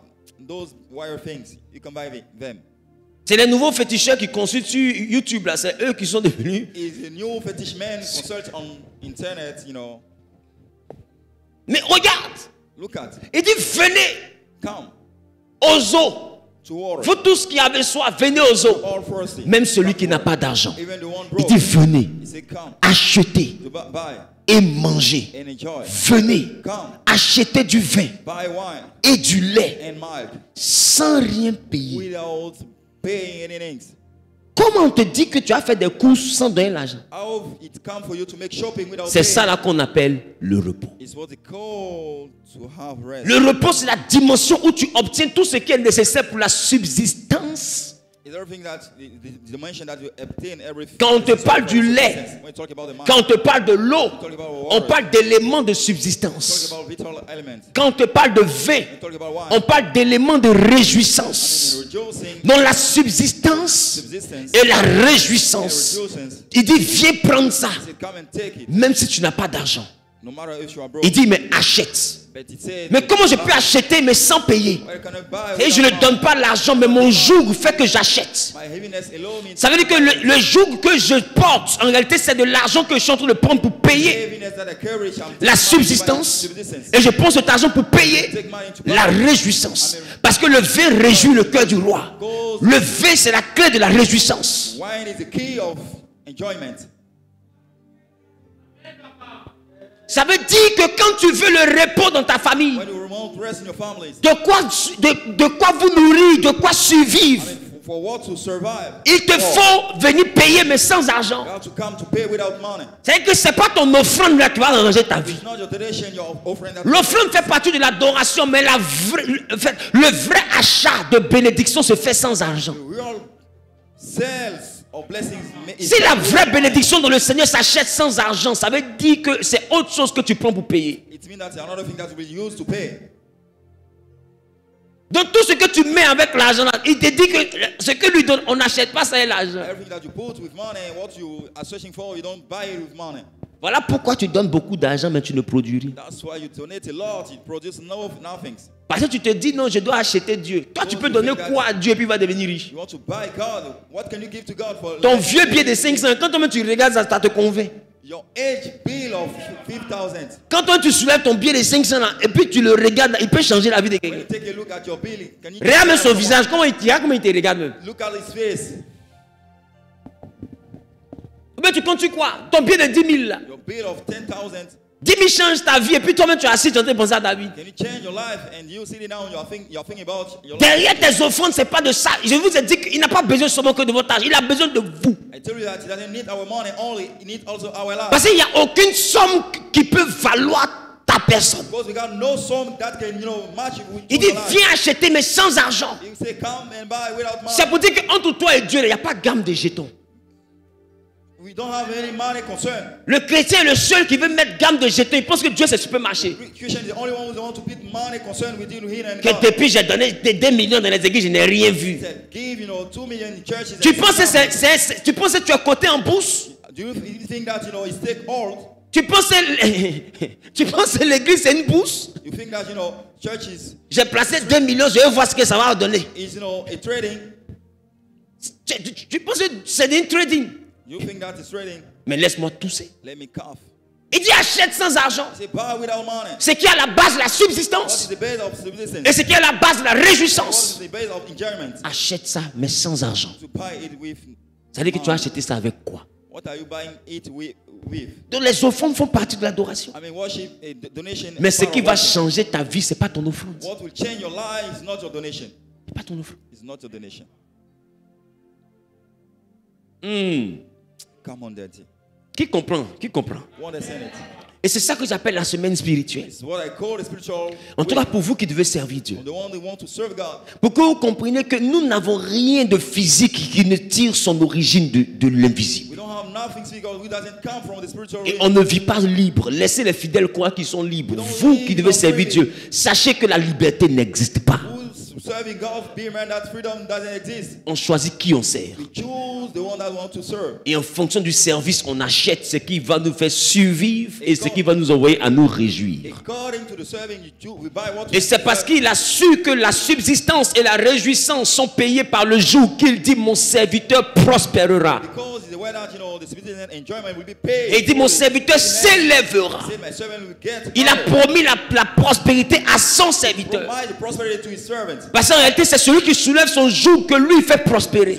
those wire things. You can buy them. C'est les nouveaux féticheurs qui constituent YouTube là, c'est eux qui sont devenus. Is a new fetish man consult on internet, you know. Mais regarde, Look at. il dit venez Come aux eaux. to water. Vous tous qui avez soif, venez aux eaux. All thirsty. Même celui qui n'a pas d'argent. Even the one Il broke. dit venez, He said, come achetez to buy et mangez. and enjoy. Venez, Come, achetez du vin buy wine et du lait and milk sans rien payer. without paying anything. Comment on te dit que tu as fait des courses sans donner l'argent? How it come for you to make shopping without C'est paying? ça là qu'on appelle le repos. It's what they call to have rest. Le repos, c'est la dimension où tu obtiens tout ce qui est nécessaire pour la subsistance. It's everything that the dimension that you obtain everything. Quand on te parle du lait, When you talk about the mind, quand on te parle de l'eau, talk about on water, parle d'éléments de talk subsistance. about vital elements. Quand on te parle de vin, You talk about wine. on parle d'éléments de réjouissance. And rejoicing, Dans la subsistance subsistance, et la and réjouissance. rejoicing. Il dit, viens prendre ça, He said, come and take it. même si tu n'as pas d'argent. No matter if you are broke. Il dit, mais achète. But it said, Mais comment je peux acheter, mais sans payer? where can I buy Et je ne without donne pas l'argent, mais mon joug fait que j'achète. my heaviness alone means Ça veut dire que le joug que je porte, en réalité, c'est de l'argent que je suis en train de prendre pour payer heaviness that I carry, I'm taking la money to buy subsistance. subsistance. Et je prends cet argent pour payer Take money to buy la réjouissance. Parce que le vin réjouit le cœur du roi. Le vin, c'est la clé de la réjouissance. Wine is the key of enjoyment. Ça veut dire que quand tu veux le repos dans ta famille, When you want rest in your families, de quoi vous nourrir, de quoi survivre, for what to survive, il te faut venir payer mais sans argent. you have to come to pay without money. C'est-à-dire que ce n'est pas ton offrande là qui va arranger ta vie. It's not your donation, your offering. That L'offrande fait partie de l'adoration, mais le vrai achat de bénédiction se fait sans argent. the real sales of blessings. Si la vraie bénédiction dans le Seigneur s'achète sans argent, ça veut dire que c'est autre chose que tu prends pour payer. It means that's another thing that will be used to pay. Donc tout ce que tu mets avec l'argent, il te dit que ce que lui donne, on n'achète pas ça avec l'argent. Everything that you put with money, what you are searching for, you don't buy it with money. Voilà pourquoi tu donnes beaucoup d'argent, mais tu ne produis rien. That's why you donate a lot. It produces nothing. Parce que tu te dis, non, je dois acheter Dieu. Toi, tu peux donner quoi à Dieu et puis il va devenir riche. You want to buy God. What can you give to God for Ton vieux billet de 500, quand toi tu regardes ça, ça te convainc. your age bill of 5,000? Quand toi tu soulèves ton billet de 500 là, et puis tu le regardes, il peut changer la vie de When you quelqu'un. take a look at your bill, can you Regarde même son visage, comment il te regarde même. look at his face? Mais tu comptes quoi? Ton billet de 10 000 là. Your bill of 10,000. 10 000 change ta vie et puis toi-même tu es assis, tu es en train de penser à ta vie. Can you change your life and you sitting down, you're thinking about your life? Derrière tes offrandes, c'est pas de ça. Je vous ai dit qu'il n'a pas besoin seulement que de votre argent, il a besoin de vous. I tell you that he doesn't need our money only, he needs also our life. Parce qu'il n'y a aucune somme qui peut valoir ta personne. Because we got no sum that can, match it with Il dit, your life. viens acheter mais sans argent. You say, come and buy without money. C'est pour dire qu'entre toi et Dieu, il n'y a pas de gamme de jetons. We don't have any money concern. Le chrétien est le seul qui veut mettre gamme de jetons. Il pense que Dieu c'est supermarché. Christian is the only one who want to put money concern with you here and Que God. depuis j'ai donné des 2 millions dans les églises, je n'ai rien vu. He said, give, 2 million in churches. Tu penses que tu es coté en bourse? Do you think that, it's take hold? Tu penses que l'église c'est une bourse? You think that, church J'ai placé 2 millions, je vais voir ce que ça va donner. is, a trading. Tu penses que c'est une trading? You think that is trading? Mais laisse-moi tousser. Let me cough. Il dit achète sans argent. He said, buy without money. Ce qui est à la base de la What is subsistance. the base of subsistence? Et ce qui est à la base de la What réjouissance. is the base of enjoyment? Achète ça, mais sans argent. To buy it with. Ça veut dire que tu vas acheter ça avec quoi? What are you buying it with? Donc les offrandes font partie de l'adoration. I mean, worship, donation. Mais is ce part qui of va worship. changer ta vie, ce n'est pas ton offrande. What will change your life is not your donation. C'est pas ton offrande. It's not your donation. Come on, Daddy. Qui comprend? Qui comprend? Et c'est ça que j'appelle la semaine spirituelle. En tout cas, pour vous qui devez servir Dieu. Pour que vous compreniez que nous n'avons rien de physique qui ne tire son origine de l'invisible. Et on ne vit pas libre. Laissez les fidèles croire qu'ils sont libres. Vous qui devez servir Dieu, sachez que la liberté n'existe pas. On choisit qui on sert. Et en fonction du service, on achète ce qui va nous faire survivre et ce qui va nous envoyer à nous réjouir. Et c'est parce qu'il a su que la subsistance et la réjouissance sont payées par le jour qu'il dit mon serviteur prospérera. Et il dit mon serviteur s'élèvera. Il a promis la prospérité à son serviteur. Parce qu'en réalité, c'est celui qui soulève son joug que lui fait prospérer.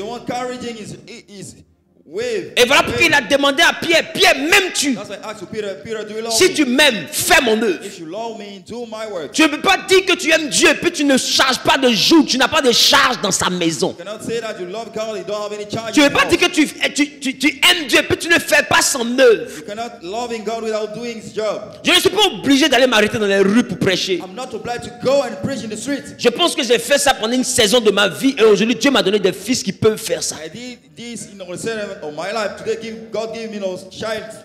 Et voilà pourquoi il a demandé à Pierre, Pierre, m'aimes-tu? Si tu m'aimes, fais mon œuvre. Tu ne peux pas dire que tu aimes Dieu et puis tu ne charges pas de joug, tu n'as pas de charge dans sa maison. Tu ne peux pas dire que tu aimes Dieu et puis tu ne fais pas son œuvre. Je ne suis pas obligé d'aller m'arrêter dans les rues pour prêcher. Je pense que j'ai fait ça pendant une saison de ma vie et aujourd'hui Dieu m'a donné des fils qui peuvent faire ça.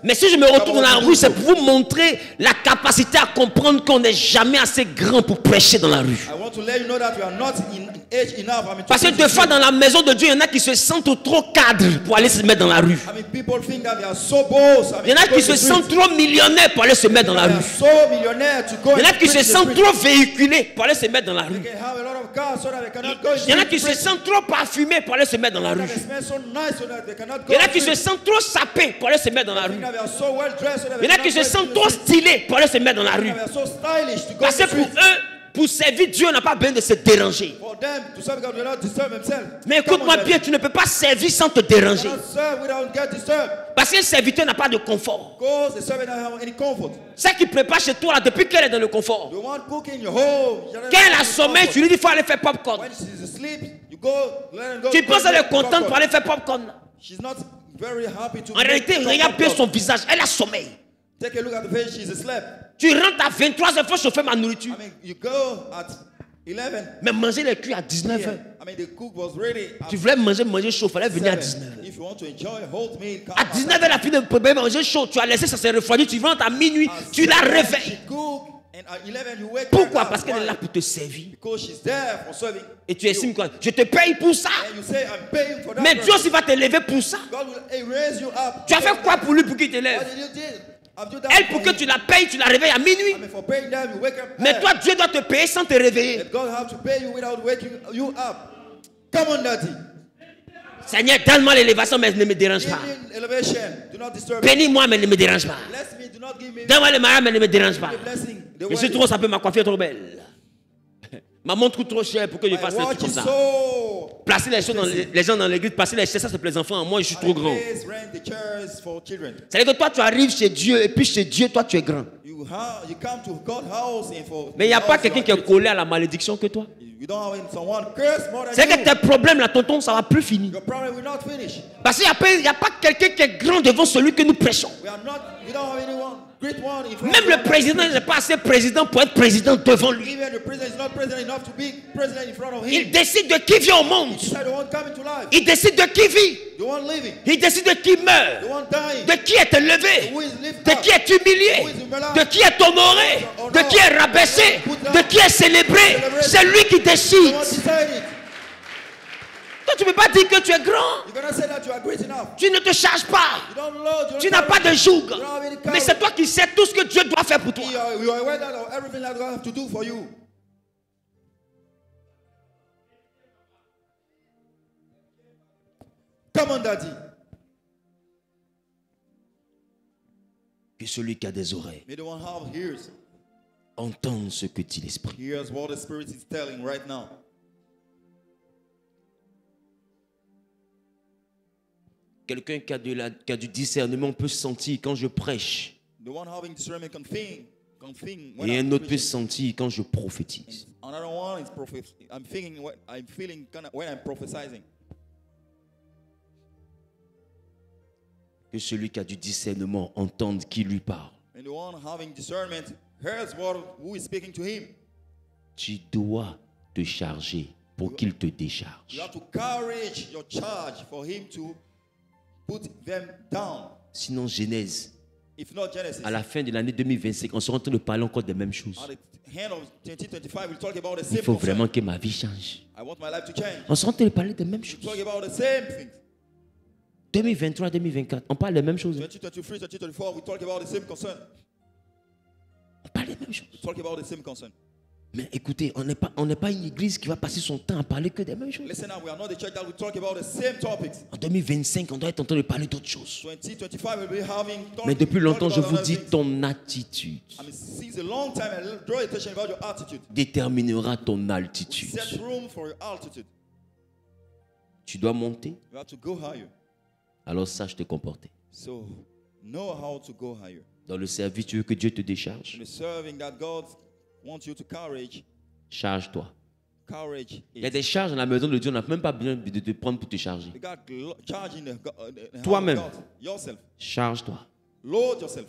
Mais si je me retrouve dans la rue, c'est pour vous montrer la capacité à comprendre qu'on n'est jamais assez grand pour prêcher dans la rue. Parce que des fois dans la maison de Dieu, il y en a qui se sentent trop cadres pour aller se mettre dans la rue. Il y en a qui se sentent trop millionnaires pour aller se mettre dans la rue. Il y en a qui se sentent trop véhiculés pour aller se mettre dans la rue. Il y en a qui se sentent trop parfumés pour aller se mettre dans la rue. Il y en a qui se sentent trop sapés pour aller se mettre dans la rue. Il y en a qui se sentent trop stylés pour aller se mettre dans la rue. Parce que pour eux, pour servir Dieu, on n'a pas besoin de se déranger. Mais écoute-moi bien, tu ne peux pas servir sans te déranger. Parce qu'un serviteur n'a pas de confort. Celle qui prépare chez toi, là, depuis qu'elle est dans le confort. Quand elle a sommeil, tu lui dis qu'il faut aller faire popcorn. Tu penses qu'elle est contente pour aller faire popcorn. En réalité, regarde bien son visage. Elle a sommeil. Tu rentres à 23h, il faut chauffer ma nourriture. Mais manger les cuits à 19h. Tu voulais manger chaud, il fallait venir à 19h. À 19h, elle a fini de préparer manger chaud. Tu as laissé ça se refroidir. Tu rentres à minuit, tu la réveilles. Pourquoi? Parce qu'elle est là pour te servir. Et tu estimes quoi? Je te paye pour ça. Mais Dieu aussi va te lever pour ça. Tu as fait quoi pour lui pour qu'il te lève? Elle, pour que tu la payes, tu la réveilles à minuit. Mais toi, Dieu doit te payer sans te réveiller. Seigneur, donne-moi l'élévation, mais ne me dérange pas. Bénis-moi, mais ne me dérange pas. Donne-moi le mariage, mais ne me dérange pas. Je suis trop sapé, ma coiffure est trop belle. Ma montre coûte trop cher pour que je fasse un truc comme ça. Placer les choses dans les gens dans l'église, passer les chaises, ça c'est pour les enfants. Moi, je suis trop grand. C'est-à-dire que toi, tu arrives chez Dieu et puis chez Dieu, toi, tu es grand. Mais il n'y a pas quelqu'un qui est collé à la malédiction que toi. C'est que tes problèmes là, tonton, ça va plus finir. Parce qu'il n'y a pas quelqu'un qui est grand devant celui que nous prêchons. Même le président n'est pas assez président pour être président devant lui. Il décide de qui vient au monde. Il décide de qui vit. Il décide de qui meurt. De qui est élevé. De qui est humilié. De qui est honoré. De qui est rabaissé. De qui est célébré. C'est lui qui décide. Toi, tu ne peux pas dire que tu es grand. Tu ne te charges pas. Tu n'as pas de joug. Mais c'est toi qui sais tout ce que Dieu doit faire pour toi. Come on, Daddy. Que celui qui a des oreilles entende ce que dit l'Esprit. Here's what the Spirit is telling right now. Quelqu'un qui a du discernement peut sentir quand je prêche. The one having discernment can think Et un autre peut sentir quand je prophétise. Another one is I'm feeling when I'm prophesying. Que celui qui a du discernement entende qui lui parle. And the one having discernment hears who is speaking to him. Tu dois te charger pour qu'il te décharge. You have to carry your charge for him to put them down. Sinon, Genèse, If not Genesis, à la fin de l'année 2025, on sera en train de parler encore des mêmes choses. at the end of 2025, we'll talk about the Il same faut concern. vraiment que ma vie change. I want my life to change. On sera en train de parler des mêmes We'll choses. talk about the same things. 2023, 2024, on parle des mêmes choses. 2023, 2024, we talk about the same concern. On parle des mêmes choses. We talk about the same concern. Mais écoutez, on n'est pas une église qui va passer son temps à parler que des mêmes choses. Listen now, we are not the church that we talk about the same topics. En 2025, on doit être en train de parler d'autres choses. 2025, we'll be having Mais depuis longtemps, je vous talk dis, about other ton attitude things. I mean, since a long time, I draw attention about your attitude. déterminera ton altitude. Set room for your altitude. Tu dois monter, You have to go higher. alors sache te comporter. So, know how to go higher. Dans le service, tu veux que Dieu te décharge. In the serving that God wants you to courage, Charge-toi. courage Il y a it. des charges dans la maison de Dieu, on n'a même pas besoin de te prendre pour te charger. You got charging the hand of Toi-même. God. Yourself. Charge-toi. Load yourself.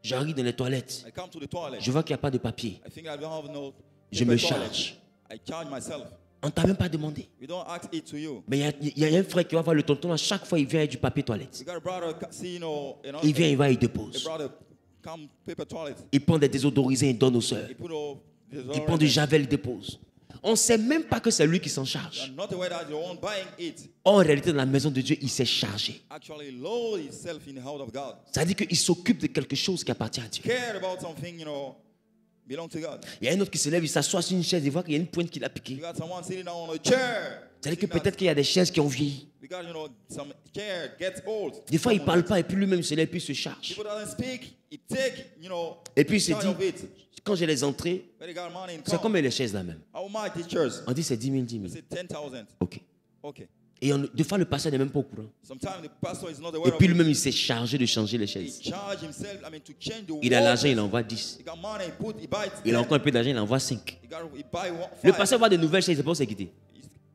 J'arrive dans les toilettes. I come to the toilet. Je vois qu'il n'y a pas de papier. I think I don't have no Je paper me toilet. charge. I charge myself. On ne t'a même pas demandé. We don't ask it to you. Mais il y a un frère qui va voir le tonton. À chaque fois, il vient avec du papier toilette. You got a brother, see, Il vient, il va, il a dépose. brother come paper toilet. Il prend des désodorisés, il donne aux sœurs. He put Il prend du javel, il dépose. On ne sait même pas que c'est lui qui s'en charge. not aware that the one buying it En réalité, dans la maison de Dieu, il s'est chargé. actually load himself in the house of God. Ça veut dire qu'il s'occupe de quelque chose qui appartient à Dieu. Care about something, belong to God. Il y a un autre qui se lève, il s'assoit sur une chaise, il voit qu'il y a une pointe qui l'a piqué. You got someone sitting down on a chair. C'est-à-dire que peut-être qu'il y a des chaises qui ont vieilli. Because, some chair gets old. Des fois, il ne parle pas et puis lui-même il se lève et puis il se charge. People doesn't speak, he take, Et puis il se charge of dit, it. quand j'ai les entrées, But he got money in c'est count. comme les chaises là même. How much these chairs? On dit c'est 10 000, 10 I 000. said 10,000. Ok. Okay. Et des fois, le pasteur n'est même pas au courant. Sometimes the pastor is not Et aware puis of it. lui-même, il s'est chargé de changer les He chaises. charge himself, to change the Il a l'argent, il wall. envoie 10. He got money, he buy it. Il a encore un peu d'argent, il envoie 5. He buy one, Le five. pasteur voit de nouvelles chaises, il ne sait pas où c'est quitté.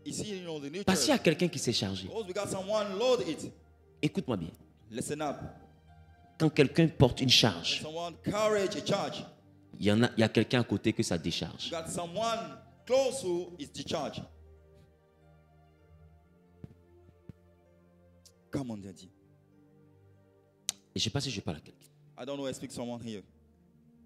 He see, the new Parce qu'il y a church. quelqu'un qui s'est chargé. Because we got someone load it. Écoute-moi bien. Listen up. Quand quelqu'un porte une charge, Someone courage a charge. il y a quelqu'un à côté que ça décharge. You got someone close who is the charge. Come on, Daddy. Et je ne sais pas si je parle à quelqu'un. I don't know I speak to someone here.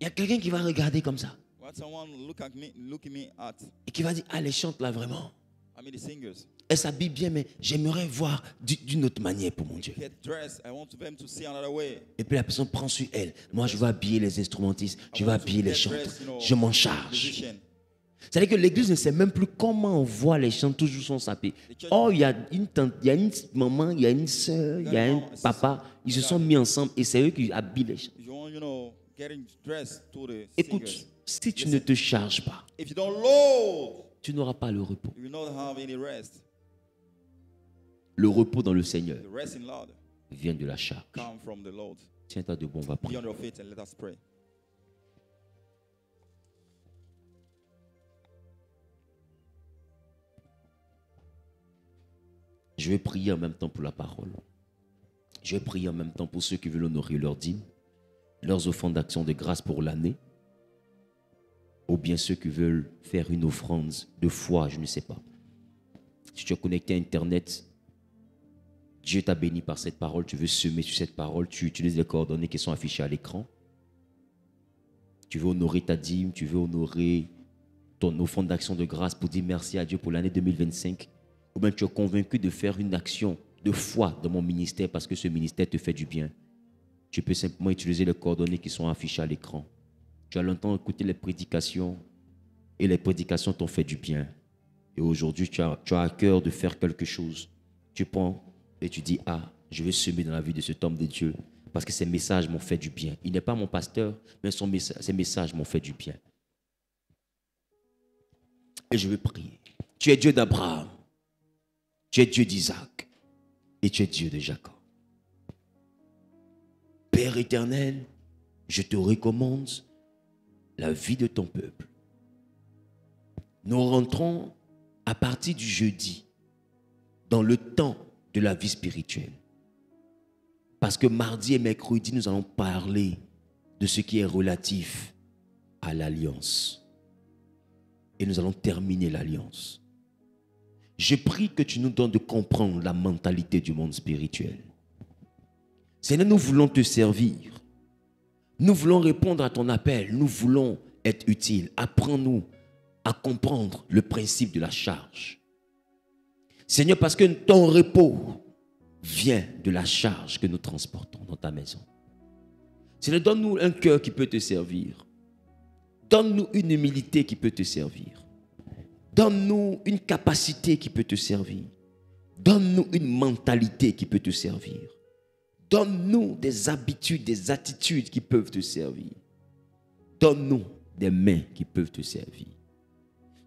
Il y a quelqu'un qui va regarder comme ça What someone look at me at. et qui va dire, ah, les chantes là vraiment. I mean the singers. Elle s'habille bien, mais j'aimerais voir d'une autre manière pour mon Dieu. Get dressed. I want them to see another way. Et puis la personne prend sur elle. Moi, je vais habiller les instrumentistes, je vais habiller les chants. Je m'en charge. Musician. C'est-à-dire que l'église ne sait même plus comment on voit les chants, toujours sont sapés. Oh, il y a une tante, il y a une maman, il y a une soeur, il y a un papa. Ils se sont mis ensemble et c'est eux qui habillent les chants. If you want, getting dressed to the Écoute, singers. si tu ne te charges pas, If you don't load, tu n'auras pas le repos. you will not have any rest. Le repos dans le Seigneur The rest in Lord vient de la charge. come from the Lord. Tiens-toi debout, on va Be prier. on your feet and let us pray. Je vais prier en même temps pour la parole. Je vais prier en même temps pour ceux qui veulent honorer leurs dîmes, leurs offrandes d'action de grâce pour l'année, ou bien ceux qui veulent faire une offrande de foi, je ne sais pas. Si tu es connecté à Internet, Dieu t'a béni par cette parole, tu veux semer sur cette parole, tu utilises les coordonnées qui sont affichées à l'écran. Tu veux honorer ta dîme, tu veux honorer ton offrande d'action de grâce pour dire merci à Dieu pour l'année 2025. Ou bien tu es convaincu de faire une action de foi dans mon ministère parce que ce ministère te fait du bien. Tu peux simplement utiliser les coordonnées qui sont affichées à l'écran. Tu as longtemps écouté les prédications et les prédications t'ont fait du bien. Et aujourd'hui, tu as à cœur de faire quelque chose. Tu prends et tu dis, ah, je vais semer dans la vie de cet homme de Dieu parce que ses messages m'ont fait du bien. Il n'est pas mon pasteur, mais ses messages m'ont fait du bien. Et je vais prier. Tu es Dieu d'Abraham. Tu es Dieu d'Isaac et tu es Dieu de Jacob. Père éternel, je te recommande la vie de ton peuple. Nous rentrons à partir du jeudi dans le temps de la vie spirituelle. Parce que mardi et mercredi, nous allons parler de ce qui est relatif à l'alliance. Et nous allons terminer l'alliance. Je prie que tu nous donnes de comprendre la mentalité du monde spirituel. Seigneur, nous voulons te servir. Nous voulons répondre à ton appel. Nous voulons être utiles. Apprends-nous à comprendre le principe de la charge. Seigneur, parce que ton repos vient de la charge que nous transportons dans ta maison. Seigneur, donne-nous un cœur qui peut te servir. Donne-nous une humilité qui peut te servir. Donne-nous une capacité qui peut te servir. Donne-nous une mentalité qui peut te servir. Donne-nous des habitudes, des attitudes qui peuvent te servir. Donne-nous des mains qui peuvent te servir.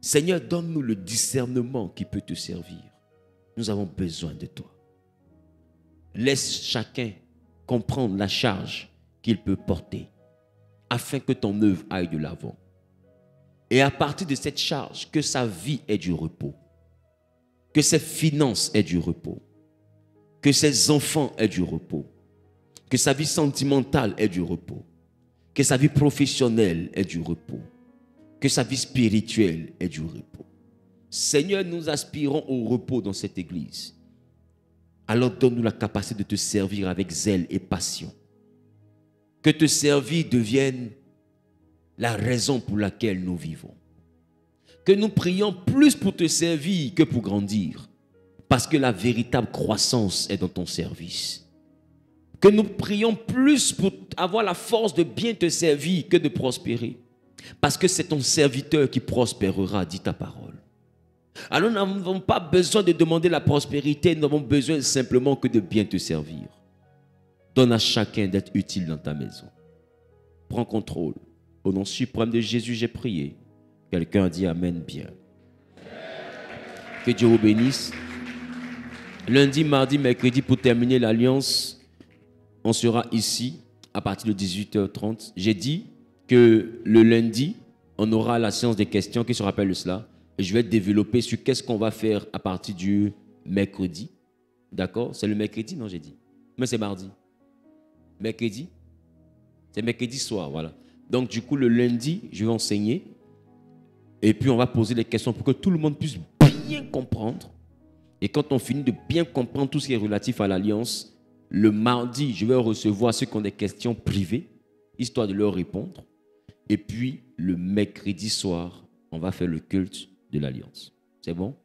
Seigneur, donne-nous le discernement qui peut te servir. Nous avons besoin de toi. Laisse chacun comprendre la charge qu'il peut porter afin que ton œuvre aille de l'avant. Et à partir de cette charge, que sa vie ait du repos, que ses finances aient du repos, que ses enfants aient du repos, que sa vie sentimentale ait du repos, que sa vie professionnelle ait du repos, que sa vie spirituelle ait du repos. Seigneur, nous aspirons au repos dans cette église. Alors donne-nous la capacité de te servir avec zèle et passion. Que te servir devienne la raison pour laquelle nous vivons. Que nous prions plus pour te servir que pour grandir. Parce que la véritable croissance est dans ton service. Que nous prions plus pour avoir la force de bien te servir que de prospérer. Parce que c'est ton serviteur qui prospérera, dit ta parole. Alors nous n'avons pas besoin de demander la prospérité, nous n'avons besoin simplement que de bien te servir. Donne à chacun d'être utile dans ta maison. Prends contrôle. Au nom suprême de Jésus, j'ai prié. Quelqu'un a dit Amen bien. Que Dieu vous bénisse. Lundi, mardi, mercredi, pour terminer l'alliance, on sera ici à partir de 18h30. J'ai dit que le lundi, on aura la séance des questions. Qui se rappelle de cela? Et je vais développer sur qu'est-ce qu'on va faire à partir du mercredi. D'accord? C'est le mercredi, non, j'ai dit. Mais c'est mardi. Mercredi? C'est mercredi soir, voilà. Donc, du coup, le lundi, je vais enseigner. Et puis, on va poser les questions pour que tout le monde puisse bien comprendre. Et quand on finit de bien comprendre tout ce qui est relatif à l'alliance, le mardi, je vais recevoir ceux qui ont des questions privées, histoire de leur répondre. Et puis, le mercredi soir, on va faire le culte de l'alliance. C'est bon?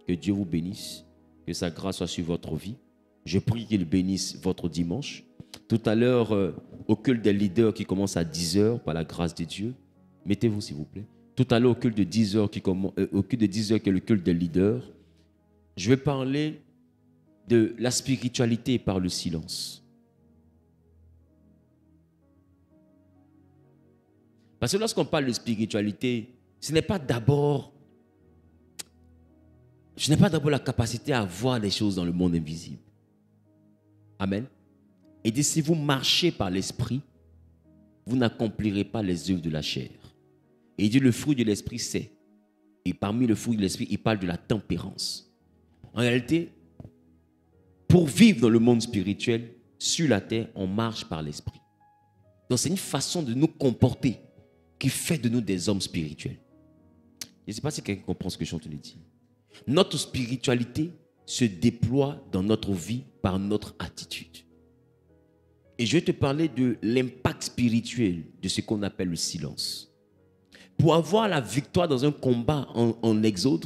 Que Dieu vous bénisse. Que sa grâce soit sur votre vie. Je prie qu'il bénisse votre dimanche. Tout à l'heure, au culte des leaders qui commence à 10h, par la grâce de Dieu. Mettez-vous s'il vous plaît. Tout à l'heure, au culte de 10h qui est le culte des leaders, je vais parler de la spiritualité par le silence. Parce que lorsqu'on parle de spiritualité, je n'ai pas d'abord la capacité à voir les choses dans le monde invisible. Amen. Et dit, si vous marchez par l'esprit, vous n'accomplirez pas les œuvres de la chair. Et il dit, le fruit de l'esprit, c'est. Et parmi le fruit de l'esprit, il parle de la tempérance. En réalité, pour vivre dans le monde spirituel, sur la terre, on marche par l'esprit. Donc c'est une façon de nous comporter qui fait de nous des hommes spirituels. Je ne sais pas si quelqu'un comprend ce que je suis en train de dire. Notre spiritualité se déploie dans notre vie par notre attitude. Et je vais te parler de l'impact spirituel de ce qu'on appelle le silence. Pour avoir la victoire dans un combat en Exode,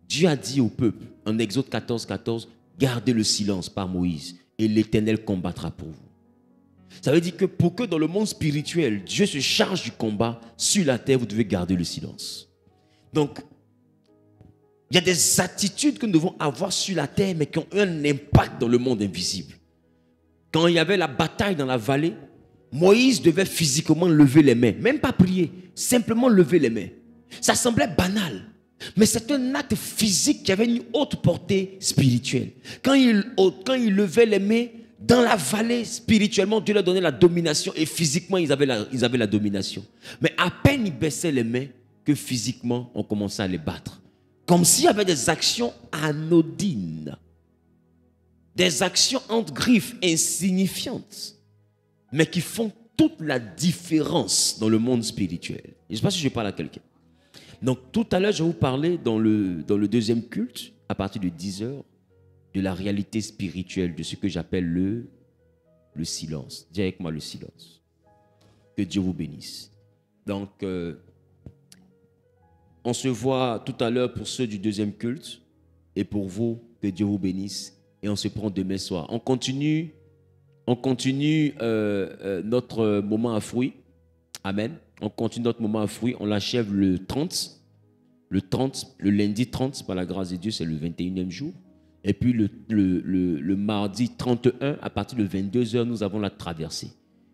Dieu a dit au peuple, en Exode 14, 14, gardez le silence par Moïse et l'Éternel combattra pour vous. Ça veut dire que pour que dans le monde spirituel, Dieu se charge du combat, sur la terre, vous devez garder le silence. Donc, il y a des attitudes que nous devons avoir sur la terre, mais qui ont un impact dans le monde invisible. Quand il y avait la bataille dans la vallée, Moïse devait physiquement lever les mains, même pas prier, simplement lever les mains. Ça semblait banal, mais c'est un acte physique qui avait une haute portée spirituelle. Quand il levait les mains, dans la vallée, spirituellement, Dieu leur donnait la domination et physiquement, ils avaient la domination. Mais à peine ils baissaient les mains que physiquement, on commençait à les battre. Comme s'il y avait des actions anodines. Des actions entre griffes insignifiantes, mais qui font toute la différence dans le monde spirituel. Je ne sais pas si je parle à quelqu'un. Donc tout à l'heure, je vais vous parler dans le deuxième culte, à partir de 10h, de la réalité spirituelle, de ce que j'appelle le silence. Dis avec moi le silence. Que Dieu vous bénisse. Donc, on se voit tout à l'heure pour ceux du deuxième culte et pour vous, que Dieu vous bénisse. Et on se prend demain soir. On continue notre moment à fruits. Amen. On continue notre moment à fruits. On l'achève le 30. Le lundi 30, par la grâce de Dieu, c'est le 21e jour. Et puis le mardi 31, à partir de 22h, nous avons la traversée.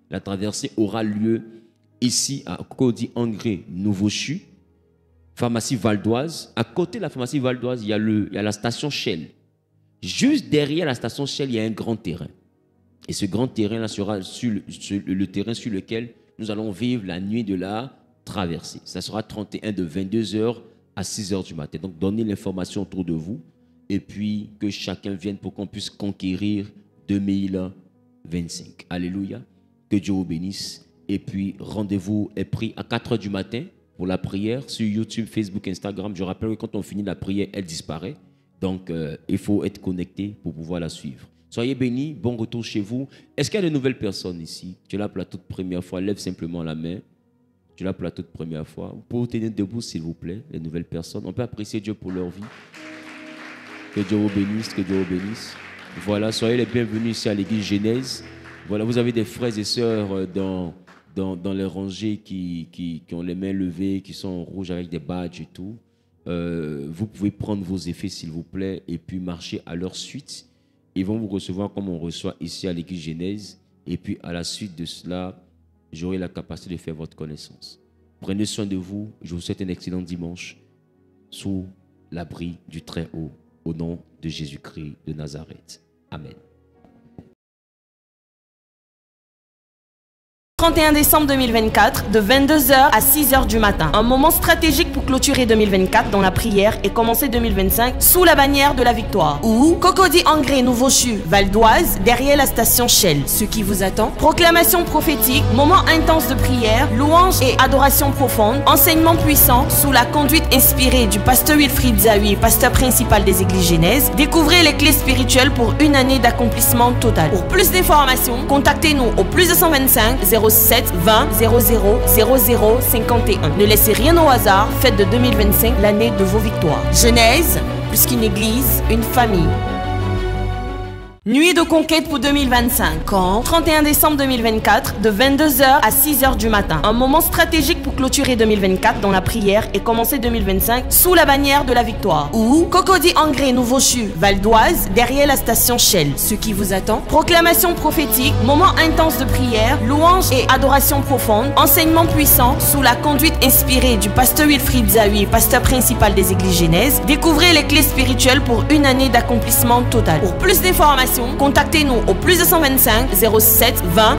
La traversée aura lieu ici à Cody-Angré, Nouveau-Chu, pharmacie Val d'Oise. À côté de la pharmacie Val d'Oise, il y a la station Shell. Juste derrière la station Shell, il y a un grand terrain. Et ce grand terrain-là sera le terrain sur lequel nous allons vivre la nuit de la traversée. Ça sera 31 de 22h à 6h du matin. Donc, donnez l'information autour de vous et puis que chacun vienne pour qu'on puisse conquérir 2025. Alléluia. Que Dieu vous bénisse. Et puis, rendez-vous est pris à 4h du matin pour la prière sur YouTube, Facebook, Instagram. Je rappelle que quand on finit la prière, elle disparaît. Donc, il faut être connecté pour pouvoir la suivre. Soyez bénis, bon retour chez vous. Est-ce qu'il y a de nouvelles personnes ici? Tu es là pour la toute première fois, lève simplement la main. Tu es là pour la toute première fois. Vous pouvez vous tenir debout, s'il vous plaît, les nouvelles personnes. On peut apprécier Dieu pour leur vie. Que Dieu vous bénisse, que Dieu vous bénisse. Voilà, soyez les bienvenus ici à l'église Genèse. Voilà, vous avez des frères et sœurs dans les rangées qui ont les mains levées, qui sont en rouge avec des badges et tout. Vous pouvez prendre vos effets, s'il vous plaît, et puis marcher à leur suite. Ils vont vous recevoir comme on reçoit ici à l'église Genèse. Et puis, à la suite de cela, j'aurai la capacité de faire votre connaissance. Prenez soin de vous. Je vous souhaite un excellent dimanche sous l'abri du Très-Haut, au nom de Jésus-Christ de Nazareth. Amen. 31 décembre 2024, de 22h à 6h du matin. Un moment stratégique pour clôturer 2024 dans la prière et commencer 2025 sous la bannière de la victoire. Ou Cocody-Angré, Nouveau-Chu, Val d'Oise, derrière la station Shell. Ce qui vous attend: proclamation prophétique, moment intense de prière, louange et adoration profonde, enseignement puissant sous la conduite inspirée du pasteur Wilfried Zawi, pasteur principal des églises Genèse. Découvrez les clés spirituelles pour une année d'accomplissement total. Pour plus d'informations, contactez-nous au plus 225 07 20 00 00 51. Ne laissez rien au hasard, faites de 2025 l'année de vos victoires. Genèse, plus qu'une église, une famille. Nuit de conquête pour 2025. Quand? 31 décembre 2024, de 22h à 6h du matin. Un moment stratégique pour clôturer 2024 dans la prière et commencer 2025 sous la bannière de la victoire. Ou Cocody-Angré, Nouveau-Chu, Val d'Oise, derrière la station Shell. Ce qui vous attend: proclamation prophétique, moment intense de prière, louange et adoration profonde, enseignement puissant sous la conduite inspirée du pasteur Wilfried Zawi, pasteur principal des églises Genèse. Découvrez les clés spirituelles pour une année d'accomplissement total. Pour plus d'informations, contactez-nous au plus 225 07 20